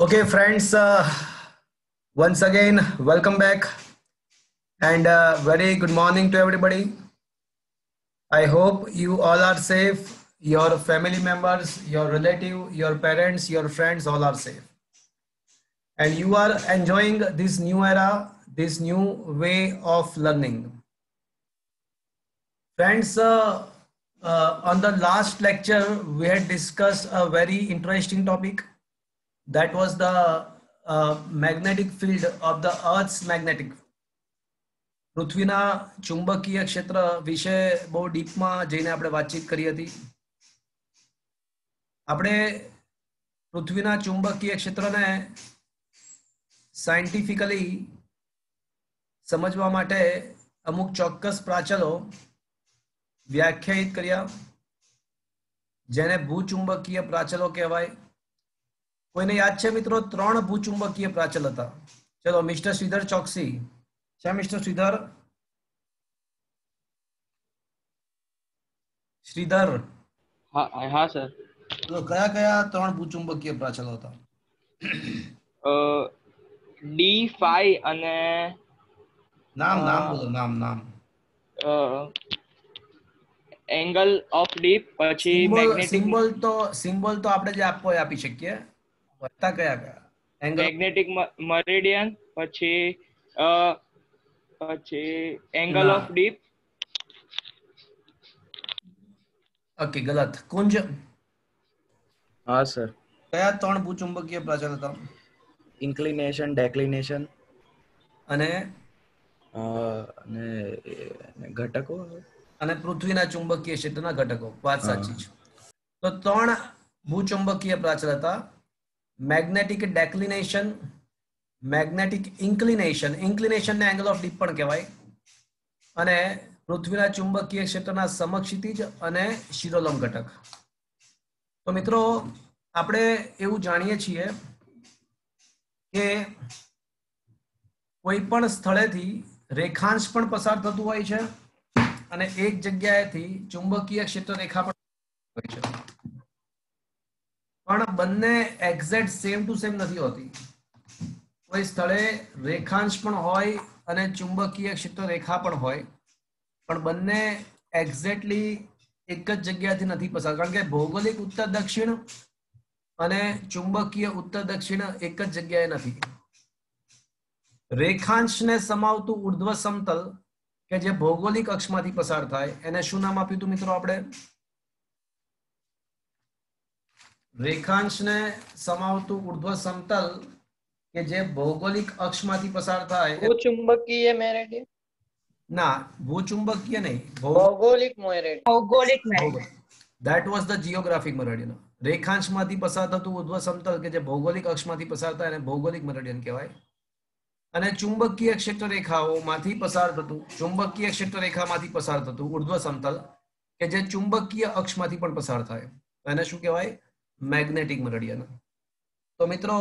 Okay, friends, once again, welcome back and very good morning to everybody. I hope you all are safe. Your family members, your relative, your parents, your friends all are safe. And you are enjoying this new era, this new way of learning. Friends, on the last lecture, we had discussed a very interesting topic. That was the magnetic field of the Earth's magnetic. પૃથ્વીના ચુંબકીય ક્ષેત્ર વિશે બહુ ડીપમાં જઈને આપણે વાતચીત કરી હતી. આપણે પૃથ્વીના ચુંબકીય ક્ષેત્રને સાયન્ટિફિકલી સમજવા માટે અમુક ચોક્કસ પ્રાચલો વ્યાખ્યાયિત કર્યા, જેને ભૂચુંબકીય પ્રાચલો કહેવાય. કોઈને યાદ છે મિત્રો? 3 ભૂચુંબકીય પ્રાચલ હતા. ચલો, મિસ્ટર શ્રીધર ચોકસી છે. મિસ્ટર શ્રીધર શ્રીધર હા સર. તો કયા કયા 3 ભૂચુંબકીય પ્રાચલો હતા? D5 અને નામ બોલો, નામ. એંગલ ઓફ ડીપ, પછી સિમ્બોલ તો આપણે જે આપવો આપી શકીએ. હતા કયા કયા? મેગ્નેટિક મરીડિયન, પછી એંગલ ઓફ ડીપ. ઓકે, ગલત. કુંજ? હા સર. કયા 3 ભૂચુંબકીય પ્રાચલ હતા? ઇન્ક્લિનેશન, ડેક્લિનેશન અને ઘટકો અને પૃથ્વીના ચુંબકીય ક્ષેત્રના ઘટકો. વાત સાચી છે. તો 3 ભૂચુંબકીય પ્રાચલ હતા: મેગ્નેટિક ડેક્લિનેશન, મેગ્નેટિક ઇન્ક્લિનેશન ને એંગલ ઓફ ડીપ પણ કહેવાય, અને પૃથ્વીના ચુંબકીય ક્ષેત્રના સમક્ષિતિજ અને શિરોલંબ ઘટક. તો મિત્રો, આપણે એવું જાણીએ છીએ કે કોઈ પણ સ્થળેથી રેખાંશ પણ પસાર થતું હોય છે અને એક જગ્યાએથી ચુંબકીય ક્ષેત્ર રેખા પણ હોય છે, પણ બંને એક્ઝેક્ટ સેમ ટુ સેમ નથી હોતી. કોઈ સ્થળે રેખાંશ પણ હોય અને ચુંબકીય ક્ષેત્ર રેખા પણ હોય, પણ બંને એક્ઝેક્ટલી એક જ જગ્યાથી નથી પસાર, કારણ કે ભૌગોલિક ઉત્તર દક્ષિણ અને ચુંબકીય ઉત્તર દક્ષિણ એક જ જગ્યાએ નથી. રેખાંશને સમાવતું ઉર્ધ્વ સમતલ કે જે ભૌગોલિક અક્ષમાંથી પસાર થાય, એને શું નામ આપ્યું હતું મિત્રો આપણે? રેખાંશને સમાવતું ઉર્ધ્વ સમતલ કે જે ભૌગોલિક અક્ષમાંથી પસાર થાય, ભૂચુંબકીય મેરિડિયન. ના, ભૂચુંબકીય નહીં, ભૌગોલિક meridian. That was the geographic meridian. રેખાંશમાંથી પસાર થતું ઉર્ધ્વ સમતલ કે જે ભૌગોલિક અક્ષમાંથી પસાર થાય એને ભૌગોલિક મેરિડિયન કહેવાય. અને ચુંબકીય ક્ષેત્ર રેખાઓમાંથી પસાર થતું, ચુંબકીય ક્ષેત્ર રેખામાંથી પસાર થતું ઉર્ધ્વ સમતલ કે જે ચુંબકીય અક્ષમાંથી પણ પસાર થાય, એને શું કહેવાય? Magnetic meridian. તો મિત્રો,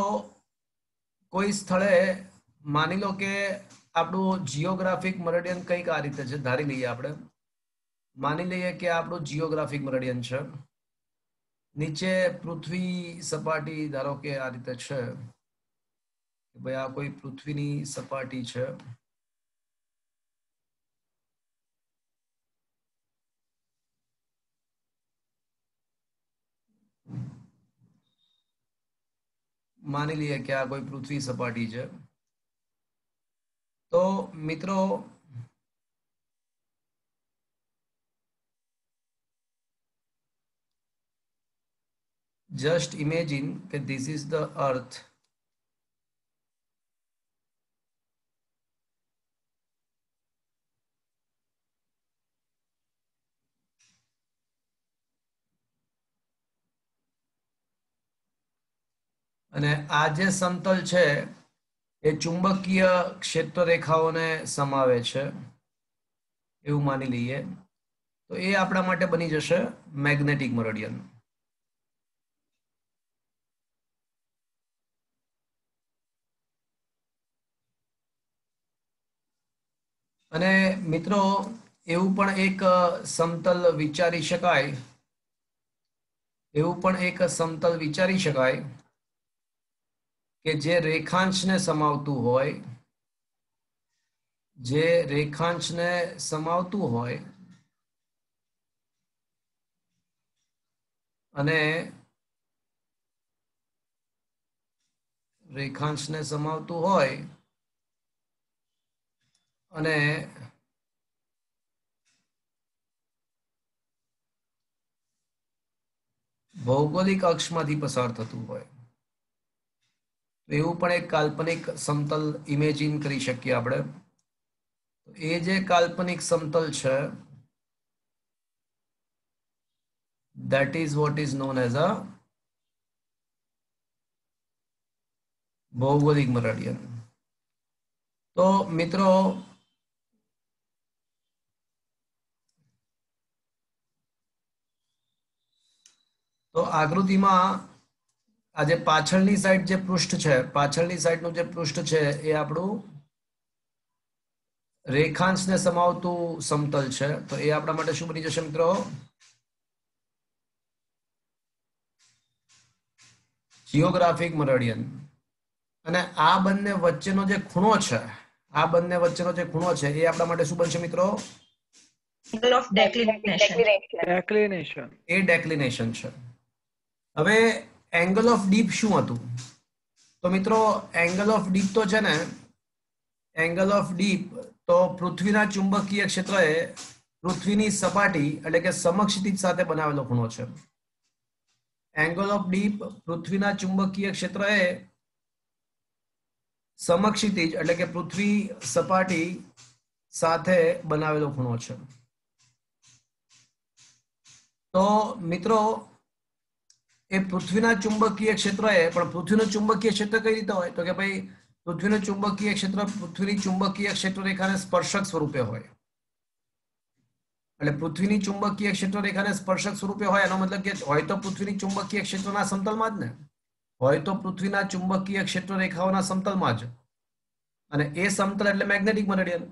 કોઈ સ્થળે માની લો કે આપણું જીઓગ્રાફિક મેરિડિયન કંઈક આ રીતે છે, ધારી લઈએ આપણે. માની લઈએ કે આપણું જીઓગ્રાફિક મેરિડિયન છે. નીચે પૃથ્વી સપાટી ધારો કે આ રીતે છે. ભાઈ, આ કોઈ પૃથ્વીની સપાટી છે. માની લઈએ કે આ કોઈ પૃથ્વી સપાટી છે. તો મિત્રો, just imagine that this is the earth. અને આ જે સમતલ છે એ ચુંબકીય ક્ષેત્ર રેખાઓને સમાવે છે એવું માની લઈએ, તો એ આપણા માટે બની જશે મેગ્નેટિક મેરિડિયન. અને મિત્રો, એવું પણ એક સમતલ વિચારી શકાય કે જે રેખાંશને સમાવતું હોય, જે રેખાંશને સમાવતું હોય અને રેખાંશને સમાવતું હોય અને ભૌગોલિક અક્ષમાંથી પસાર થતું હોય, એવું પણ એક કાલ્પનિક સમતલ ઇમેજિન કરી શકીએ આપણે. એ જે કાલ્પનિક સમતલ છે, that is what is known as a ભૌગોલિક મરેડિયન. તો મિત્રો તો આકૃતિમાં આ જે પાછળની સાઈડ જે પૃષ્ઠ છે, પાછળની સાઈડનું જે પૃષ્ઠ છે એ આપણું રેખાંશને સમાવતું સમતલ છે. તો એ આપણા માટે શું બની જશે મિત્રો? જિયોગ્રાફિક મરેડિયન. અને આ બંને વચ્ચેનો જે ખૂણો છે, આ બંને વચ્ચેનો જે ખૂણો છે એ આપણા માટે શું બનશે મિત્રો? Angle of declination. એ ડેક્લિનેશન છે. હવે એંગલ ઓફ ડીપ શું હતું? તો મિત્રો એંગલ ઓફ ડીપ તો છે ને, એંગલ ઓફ ડીપ તો પૃથ્વીના ચુંબકીય ક્ષેત્રએ પૃથ્વીની સપાટી એટલે કે સમક્ષિતિજ સાથે બનાવેલો ખૂણો છે. એંગલ ઓફ ડીપ પૃથ્વીના ચુંબકીય ક્ષેત્રએ સમક્ષિતિજ એટલે કે પૃથ્વી સપાટી સાથે બનાવેલો ખૂણો છે. તો મિત્રો એ પૃથ્વીના ચુંબકીય ક્ષેત્રએ, પણ પૃથ્વીનું ચુંબકીય ક્ષેત્ર કઈ રીતે હોય? તો કે ભાઈ પૃથ્વીનું ચુંબકીય ક્ષેત્ર પૃથ્વીની ચુંબકીય ક્ષેત્ર રેખાને સ્પર્શક સ્વરૂપે હોય. એટલે પૃથ્વીની ચુંબકીય ક્ષેત્ર રેખાને સ્પર્શક સ્વરૂપે હોય એનો મતલબ કે હોય તો પૃથ્વીની ચુંબકીય ક્ષેત્રના સમતલમાં જ ને, હોય તો પૃથ્વીના ચુંબકીય ક્ષેત્ર રેખાઓના સમતલમાં જ. અને એ સમતલ એટલે મેગ્નેટિક મરેડિયન.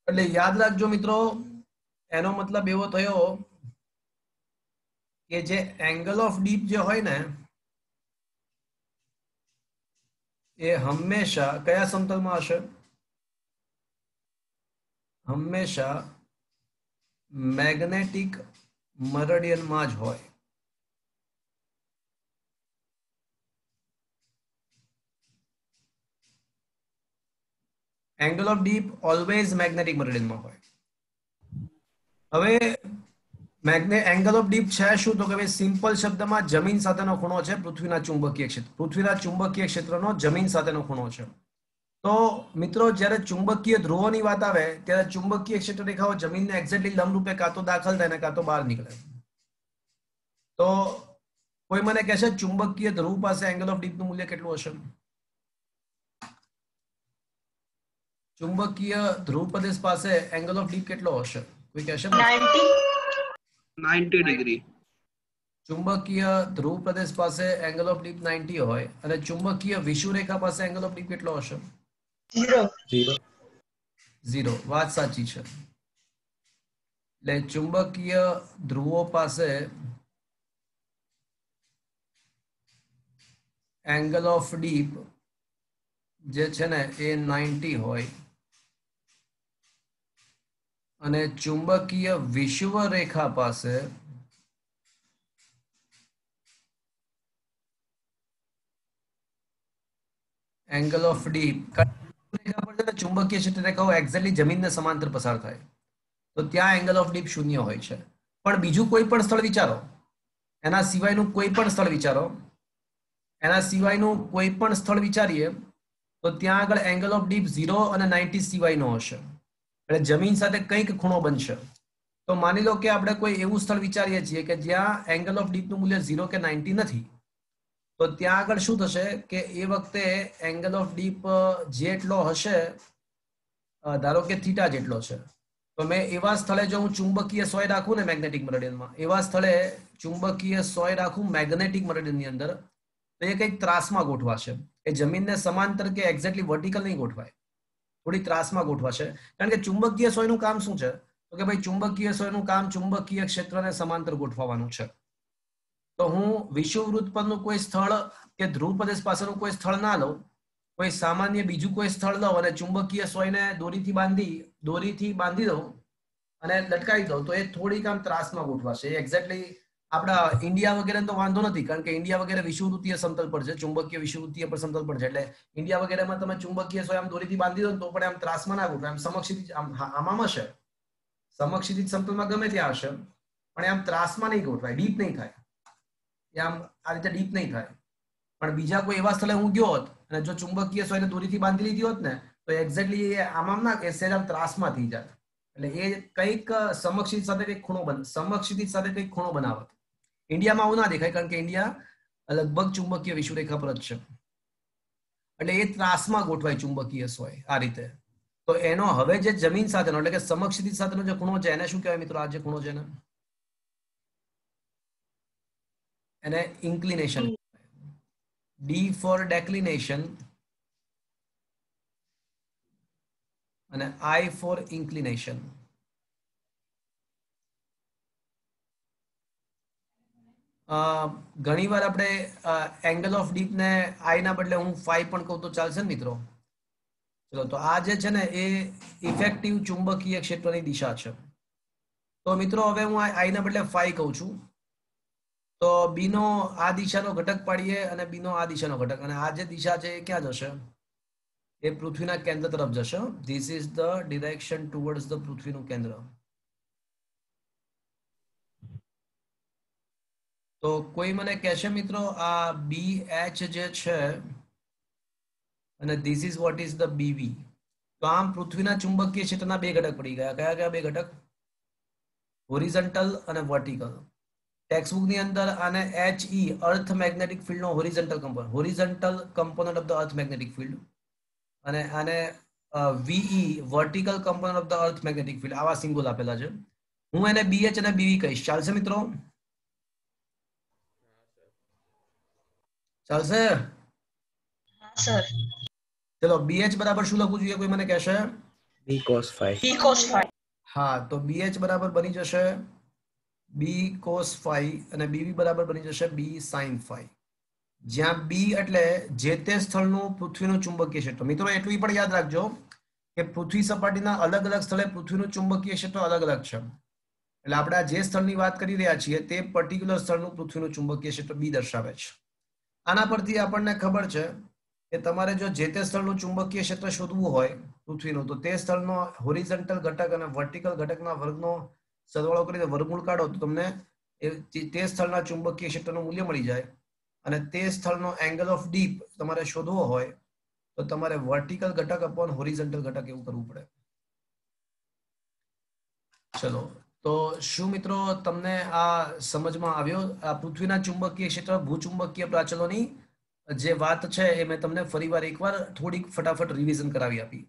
એટલે યાદ રાખજો મિત્રો, એનો મતલબ એવો થયો કે જે એંગલ ઓફ ડીપ જે હોય ને એ હંમેશા કયા સમતલમાં હશે? હંમેશા મેગ્નેટિક મરેડિયનમાં જ હોય. Angle of dip always magnetic મરેડિયનમાં હોય. હવે એંગલ ઓફ ડીપ છે શું? તો કે ભાઈ સિમ્પલ શબ્દમાં જમીન સાથેનો ખૂણો છે પૃથ્વીના ચુંબકીય ક્ષેત્ર, પૃથ્વીના ચુંબકીય ક્ષેત્રનો જમીન સાથેનો ખૂણો છે. તો મિત્રો જ્યારે ચુંબકીય ધ્રુવોની વાત આવે ત્યારે ચુંબકીય ક્ષેત્ર રેખાઓ જમીનને એક્ઝેક્ટલી લંબરૂપે કાં તો દાખલ થાય ને કાં તો બહાર નીકળે. તો કોઈ મને કહેશે ચુંબકીય ધ્રુવ પાસે એંગલ ઓફ ડીપનું મૂલ્ય કેટલું હશે? ચુંબકીય ધ્રુવ પ્રદેશ પાસે એંગલ ઓફ ડીપ કેટલો હશે? કોઈ કહેશે? 90 ડિગ્રી. ચુંબકીય ધ્રુવ પ્રદેશ પાસે એંગલ ઓફ ડીપ 90 હોય અને ચુંબકીય વિષુવરેખા પાસે એંગલ ઓફ ડીપ કેટલો હશે? 0. વાત સાચી છે. એટલે ચુંબકીય ધ્રુવો પાસે એંગલ ઓફ ડીપ જે છે ને એ 90 હોય અને ચુંબકીય વિષુવરેખા પાસે એંગલ ઓફ ડીપ ચુંબકીય ક્ષેત્ર રેખાઓ એક્ઝેક્ટલી જમીનને સમાંતર પસાર થાય તો ત્યાં એંગલ ઓફ ડીપ 0 હોય છે. પણ બીજું કોઈ પણ સ્થળ વિચારો, એના સિવાયનું કોઈ પણ સ્થળ વિચારો, એના સિવાયનું કોઈ પણ સ્થળ વિચારીએ તો ત્યાં આગળ એંગલ ઓફ ડીપ 0 અને 90 સિવાયનો હશે. એટલે જમીન સાથે કંઈક ખૂણો બનશે. તો માની લો કે આપણે કોઈ એવું સ્થળ વિચારીએ છીએ કે જ્યાં એંગલ ઓફ ડીપનું મૂલ્ય 0 કે 90 નથી, તો ત્યાં આગળ શું થશે કે એ વખતે એંગલ ઓફ ડીપ જેટલો હશે, ધારો કે થીટા જેટલો છે, તો મેં એવા સ્થળે જો હું ચુંબકીય સોય રાખું ને મેગ્નેટિક મરેડિયનમાં, એવા સ્થળે ચુંબકીય સોય રાખું મેગ્નેટિક મરેડિયનની અંદર, તો એ કંઈક ત્રાસમાં ગોઠવાશે. એ જમીનને સમાંતર કે એક્ઝેક્ટલી વર્ટિકલ નહીં ગોઠવાય, થોડી ત્રાસમાં ગોઠવાશે. કારણ કે ચુંબકીય સોયનું કામ શું છે? તો કે ભાઈ ચુંબકીય સોયનું કામ ચુંબકીય ક્ષેત્રને સમાંતર ગોઠવવાનું છે. તો હું વિષુવવૃત્ત પરનું કોઈ સ્થળ કે ધ્રુવ પ્રદેશ પાસેનું કોઈ સ્થળ ના લઉં, કોઈ સામાન્ય બીજું કોઈ સ્થળ લઉં અને ચુંબકીય સોયને દોરીથી બાંધી દઉં અને લટકાવી દઉં, તો એ થોડીક આમ ત્રાસમાં ગોઠવાશે. એક્ઝેક્ટલી આપણા ઇન્ડિયા વગેરે તો વાંધો નથી, કારણ કે ઇન્ડિયા વગેરે વિષુવવૃત્તીય સમતલ પર છે, ચુંબકીય વિષુવવૃત્તીય પર સમતલ પર છે. એટલે ઇન્ડિયા વગેરેમાં તમે ચુંબકીય સોય આમ દોરીથી બાંધી દો તો પણ આમ ત્રાસમાં ના ગોઠવે. આમ સમક્ષિતિજ આમાં હશે, સમક્ષિતિજ સમતલમાં ગમે ત્યાં હશે, પણ આમ ત્રાસમાં નહીં ગોઠવાય, ડીપ નહીં થાય. આમ આ રીતે ડીપ નહીં થાય. પણ બીજા કોઈ એવા સ્થળે હું ગયો હોત અને જો ચુંબકીય સોયને દોરીથી બાંધી લીધી હોત ને, તો એક્ઝેક્ટલી એ આમ ના એ સેજ આમ ત્રાસમાં થઈ જાય. એટલે એ કંઈક સમક્ષિતિજ સાથે કંઈક ખૂણો બનાવત. ઇન્ડિયામાં આવું ના દેખાય, કારણ કે ઇન્ડિયા લગભગ ચુંબકીય વિષુવરેખા પર જ છે. એટલે એ ત્રાસમાં ગોઠવાય ચુંબકીય સોય આ રીતે. તો એનો હવે જે જમીન સાથેનો એટલે કે સમક્ષિતિજ સાથેનો જે ખૂણો છે એને શું કહેવાય મિત્રો? આ જે ખૂણો છે એને ઇન્ક્લિનેશન. D for declination અને I for inclination. ઘણીવાર આપણે એંગલ ઓફ ડીપ ને I ના બદલે હું phi પણ કહું તો ચાલશે ને મિત્રો? ચલો, તો આ જે છે ને એ ઇફેક્ટિવ ચુંબકીય ક્ષેત્રની દિશા છે. તો મિત્રો હવે હું I ના બદલે phi કહું છું. તો B નો આ દિશાનો ઘટક પાડીએ અને B નો આ દિશાનો ઘટક, અને આ જે દિશા છે એ ક્યાં જશે? એ પૃથ્વીના કેન્દ્ર તરફ જશે. This is the direction towards the પૃથ્વીનું કેન્દ્ર. તો કોઈ મને કહેશે મિત્રો આ BH જે છે અને this is what is the BV. તો આમ પૃથ્વીના ચુંબકીય ક્ષેત્રના બે ઘટક પડી ગયા. કયા કયા બે ઘટક? હોરિઝોન્ટલ અને વર્ટિકલ. ટેક્સ્ટબુક ની અંદર આને HE અર્થ મેગ્નેટિક ફિલ્ડ નો horizontal component of the earth magnetic field, અને આને VE vertical component of the earth magnetic field, આવા સિમ્બોલ આપેલા છે. હું એને BH અને BV કહીશ. ચાલશે મિત્રો? ચાલશે? સર. ચલો, BH બરાબર શું લખવું જોઈએ? કોઈ મને કહેશે? B cos phi. B cos phi. હા, તો BH બરાબર બની જશે B cos phi અને BV બરાબર બની જશે B sin phi. જ્યાં B એટલે જે તે સ્થળનું પૃથ્વીનું ચુંબકીય ક્ષેત્ર. મિત્રો એટલું પણ યાદ રાખજો કે પૃથ્વી સપાટીના અલગ અલગ સ્થળે પૃથ્વીનું ચુંબકીય ક્ષેત્ર અલગ અલગ છે. એટલે આપણે આ જે સ્થળની વાત કરી રહ્યા છીએ તે પર્ટિક્યુલર સ્થળનું પૃથ્વીનું ચુંબકીય ક્ષેત્ર B દર્શાવે છે. આના પરથી આપણને ખબર છે કે તમારે જો જે તે સ્થળનું ચુંબકીય ક્ષેત્ર શોધવું હોય પૃથ્વીનું, તો તે સ્થળનો હોરિઝોન્ટલ ઘટક અને વર્ટિકલ ઘટકના વર્ગનો સરવાળો કરીને વર્ગમૂળ કાઢો તો તમને તે સ્થળના ચુંબકીય ક્ષેત્રનું મૂલ્ય મળી જાય. અને તે સ્થળનો એંગલ ઓફ ડીપ તમારે શોધવો હોય તો તમારે વર્ટિકલ ઘટક અપોન હોરિઝોન્ટલ ઘટક એવું કરવું પડે. ચલો, તો શું મિત્રો તમને આ સમજમાં આવ્યો? આ પૃથ્વીના ચુંબકીય ક્ષેત્ર ભૂચુંબકીય પ્રાચલોની જે વાત છે એ મેં તમને ફરીવાર એકવાર થોડીક ફટાફટ રિવિઝન કરાવી આપી.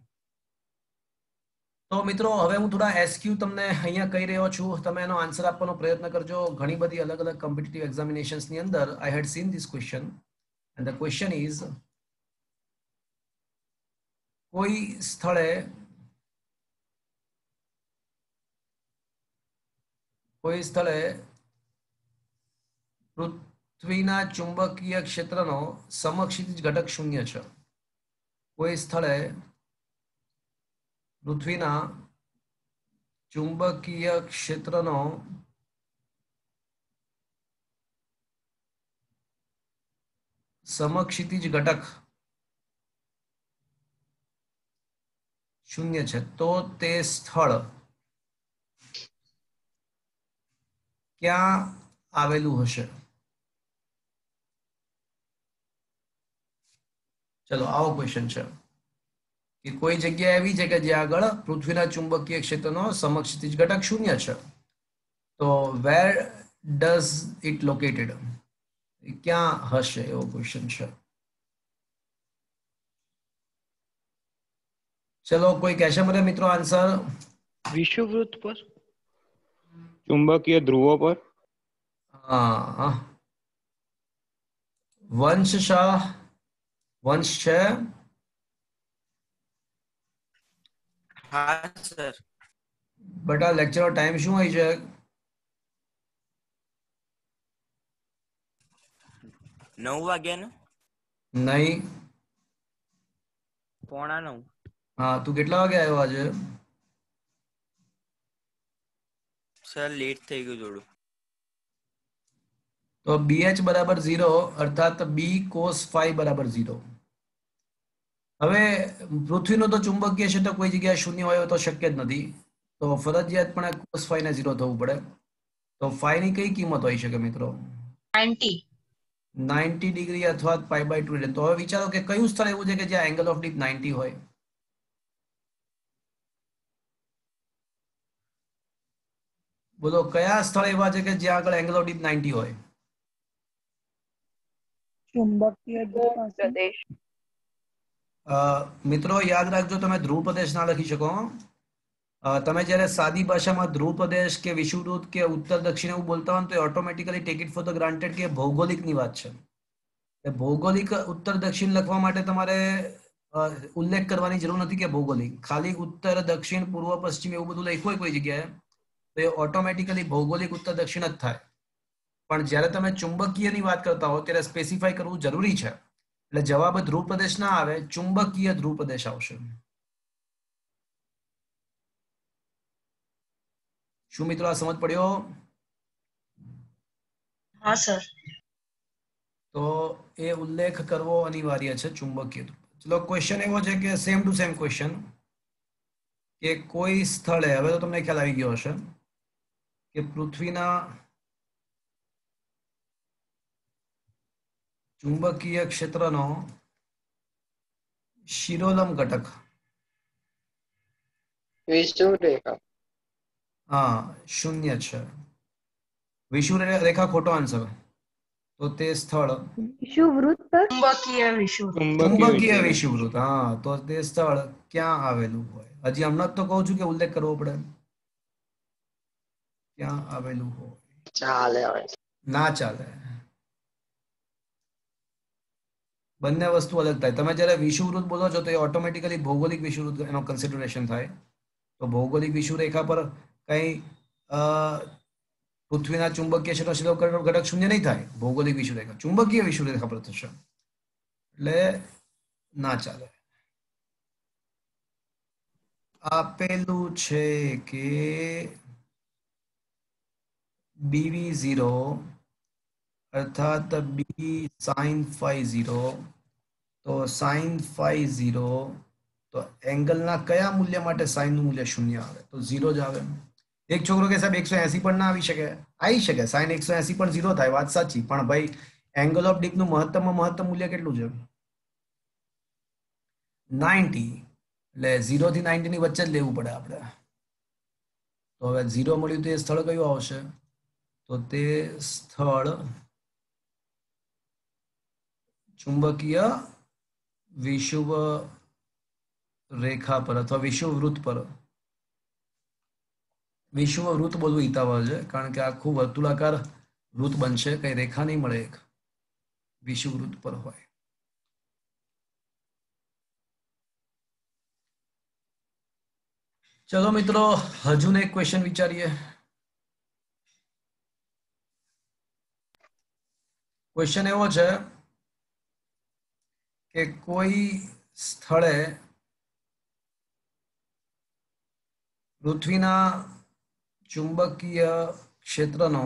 તો મિત્રો હવે હું થોડા એસક્યુ તમને અહીંયા કહી રહ્યો છું, તમે એનો આન્સર આપવાનો પ્રયત્ન કરજો. ઘણી બધી અલગ અલગ કોમ્પિટિટિવ એક્ઝામિનેશન્સ ની અંદર I had seen this question, and the question is કોઈ સ્થળે પૃથ્વીના ચુંબકીય ક્ષેત્રનો સમક્ષિતિજ ઘટક 0 છે. કોઈ સ્થળે પૃથ્વીના ચુંબકીય ક્ષેત્રનો સમક્ષિતિજ ઘટક 0 છે, તો તે સ્થળ ક્યાં આવેલું હશે? ચલો, આવો ક્વેશ્ચન છે કે કોઈ જગ્યા એવી છે કે જ્યાં આગળ પૃથ્વીના ચુંબકીય ક્ષેત્રનો સમક્ષિતિજ ઘટક 0 છે. તો વેર ડઝ ઇટ લોકેટેડ? ક્યાં હશે એવો ક્વેશ્ચન છે. ચલો, કોઈ કહેશે મને મિત્રો આન્સર? વિષુવવૃત્ત પર, ચુંબકીય ધ્રુવો પર. હા, વંશ શાહ, વંશ છે? હા સર. બટ આ લેક્ચરનો ટાઈમ શું હોય છે? 9 વાગ્યાનું નહીં. 8:45. હા, તું કેટલા વાગે આવ્યો આજે? સર લેટ થઈ ગયું થોડું. તો BH બરાબર 0 અર્થાત B cos phi બરાબર 0. હવે પૃથ્વીનું તો ચુંબકીય ક્ષેત્ર કોઈ જગ્યાએ શૂન્ય હોય તો શક્ય જ નથી, તો ફરજિયાતપણે cos phi ને 0 થવું પડે. તો phi ની કઈ કિંમત હોઈ શકે મિત્રો? 90. 90 ડિગ્રી અથવા π/2. તો હવે વિચારો કે કયું સ્થળ એવું છે કે જ્યાં એંગલ ઓફ ડીપ 90 હોય? બોલો, કયા સ્થળ એવા છે કે જ્યાં આગળ એંગલ ઓફ ડીપ 90 હોય? ચુંબકીય પ્રદેશ. મિત્રો યાદ રાખજો, તમે ધ્રુવ પ્રદેશ ના લખી શકો. તમે જ્યારે સાદી ભાષામાં ધ્રુવ પ્રદેશ કે વિષુવવૃત્ત કે ઉત્તર દક્ષિણ એવું બોલતા હોય તો automatically take it for the granted કે ભૌગોલિકની વાત છે. ભૌગોલિક ઉત્તર દક્ષિણ લખવા માટે તમારે ઉલ્લેખ કરવાની જરૂર નથી કે ભૌગોલિક, ખાલી ઉત્તર દક્ષિણ પૂર્વ પશ્ચિમ એવું બધું લખ્યું હોય કોઈ જગ્યાએ તો એ ઓટોમેટિકલી ભૌગોલિક ઉત્તર દક્ષિણ જ થાય. પણ જ્યારે તમે ચુંબકીયની વાત કરતા હો ત્યારે સ્પેસિફાઈ કરવું જરૂરી છે. એટલે જવાબ ધ્રુવ પ્રદેશ ના આવે, ચુંબકીય ધ્રુવ પ્રદેશ આવશે. શું મિત્રો આ સમજ પડ્યો? હા સર. તો એ ઉલ્લેખ કરવો અનિવાર્ય છે ચુંબકીય. ચલો, ક્વેશ્ચન એવો છે કે સેમ ટુ સેમ ક્વેશ્ચન કે કોઈ સ્થળે, હવે તો તમને ખ્યાલ આવી ગયો હશે કે પૃથ્વીના ચુંબકીય ક્ષેત્રનો શિરોલંબ ઘટક વિષુવરેખા. હા, 0 છે. વિષુવરેખા ખોટો આન્સર. તો તે સ્થળ વિષુવવૃત્ત પર. ચુંબકીય વિષુવ. ચુંબકીય વિષુવવૃત્ત. હા, તો તે સ્થળ ક્યાં આવેલું હોય? હજી હમણાં જ તો કહું છું કે ઉલ્લેખ કરવો પડે. ક્યાં આવેલું હોય? ચાલે હવે. ના ચાલે. બંને વસ્તુ અલગ થાય. તમે જ્યારે વિષુવવૃત્ત બોલો છો તો એ ઓટોમેટિકલી ભૌગોલિક વિષુવવૃત્ત એનો કન્સિડરેશન થાય. તો ભૌગોલિક વિષુવરેખા પર કઈ પૃથ્વીના ચુંબકીય ક્ષેત્ર ઘટક શૂન્ય નહીં થાય. ભૌગોલિક વિષુવરેખા ચુંબકીય વિષુવરેખા પર થશે, એટલે ના ચાલે. આપેલું છે કે BV0 અર્થાત B sin phi 0, તો sin phi 0 તો એંગલના કયા મૂલ્ય માટે sin નું મૂલ્ય 0 આવે? તો 0 જ આવે. એક છોકરો કે સાહેબ 180 પણ ના આવી શકે. આવી શકે, sin 180 પણ 0 થાય, વાત સાચી. પણ ભાઈ એંગલ ઓફ ડીપ નું મહત્તમમાં મહત્તમ મૂલ્ય કેટલું છે? 90. એટલે 0 થી 90 ની વચ્ચે જ લેવું પડે આપણે. તો હવે 0 મળ્યું તો એ સ્થળ કયું આવશે? તો તે સ્થળ ચુંબકીય વિષુવ રેખા પર અથવા વિષુવવૃત્ત પર. વિષુવવૃત્ત બોલવું હિતાવહ છે, કારણ કે આખું વર્તુળાકાર વૃત્ત બનશે, કઈ રેખા નહીં મળે. એક વિષુવવૃત્ત પર હોય. ચલો મિત્રો, હજુ એક ક્વેશ્ચન વિચારીએ. ક્વેશ્ચન એવો છે કે કોઈ સ્થળે પૃથ્વીના ચુંબકીય ક્ષેત્રનો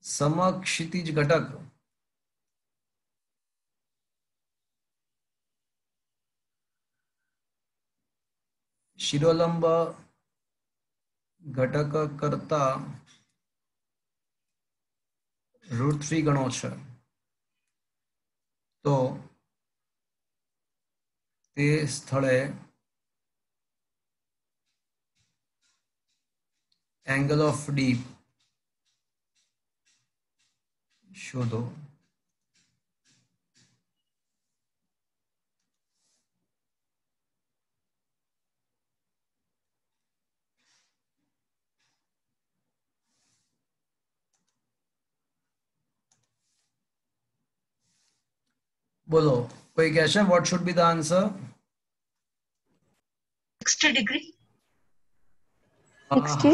સમક્ષિતિજ ઘટક શિરોલંબ ઘટક કરતા √3 ગણો છે, તો તે સ્થળે એંગલ ઓફ ડીપ શોધો. બોલો, કોઈ કહેશે what should be the answer? 60 degree. 60.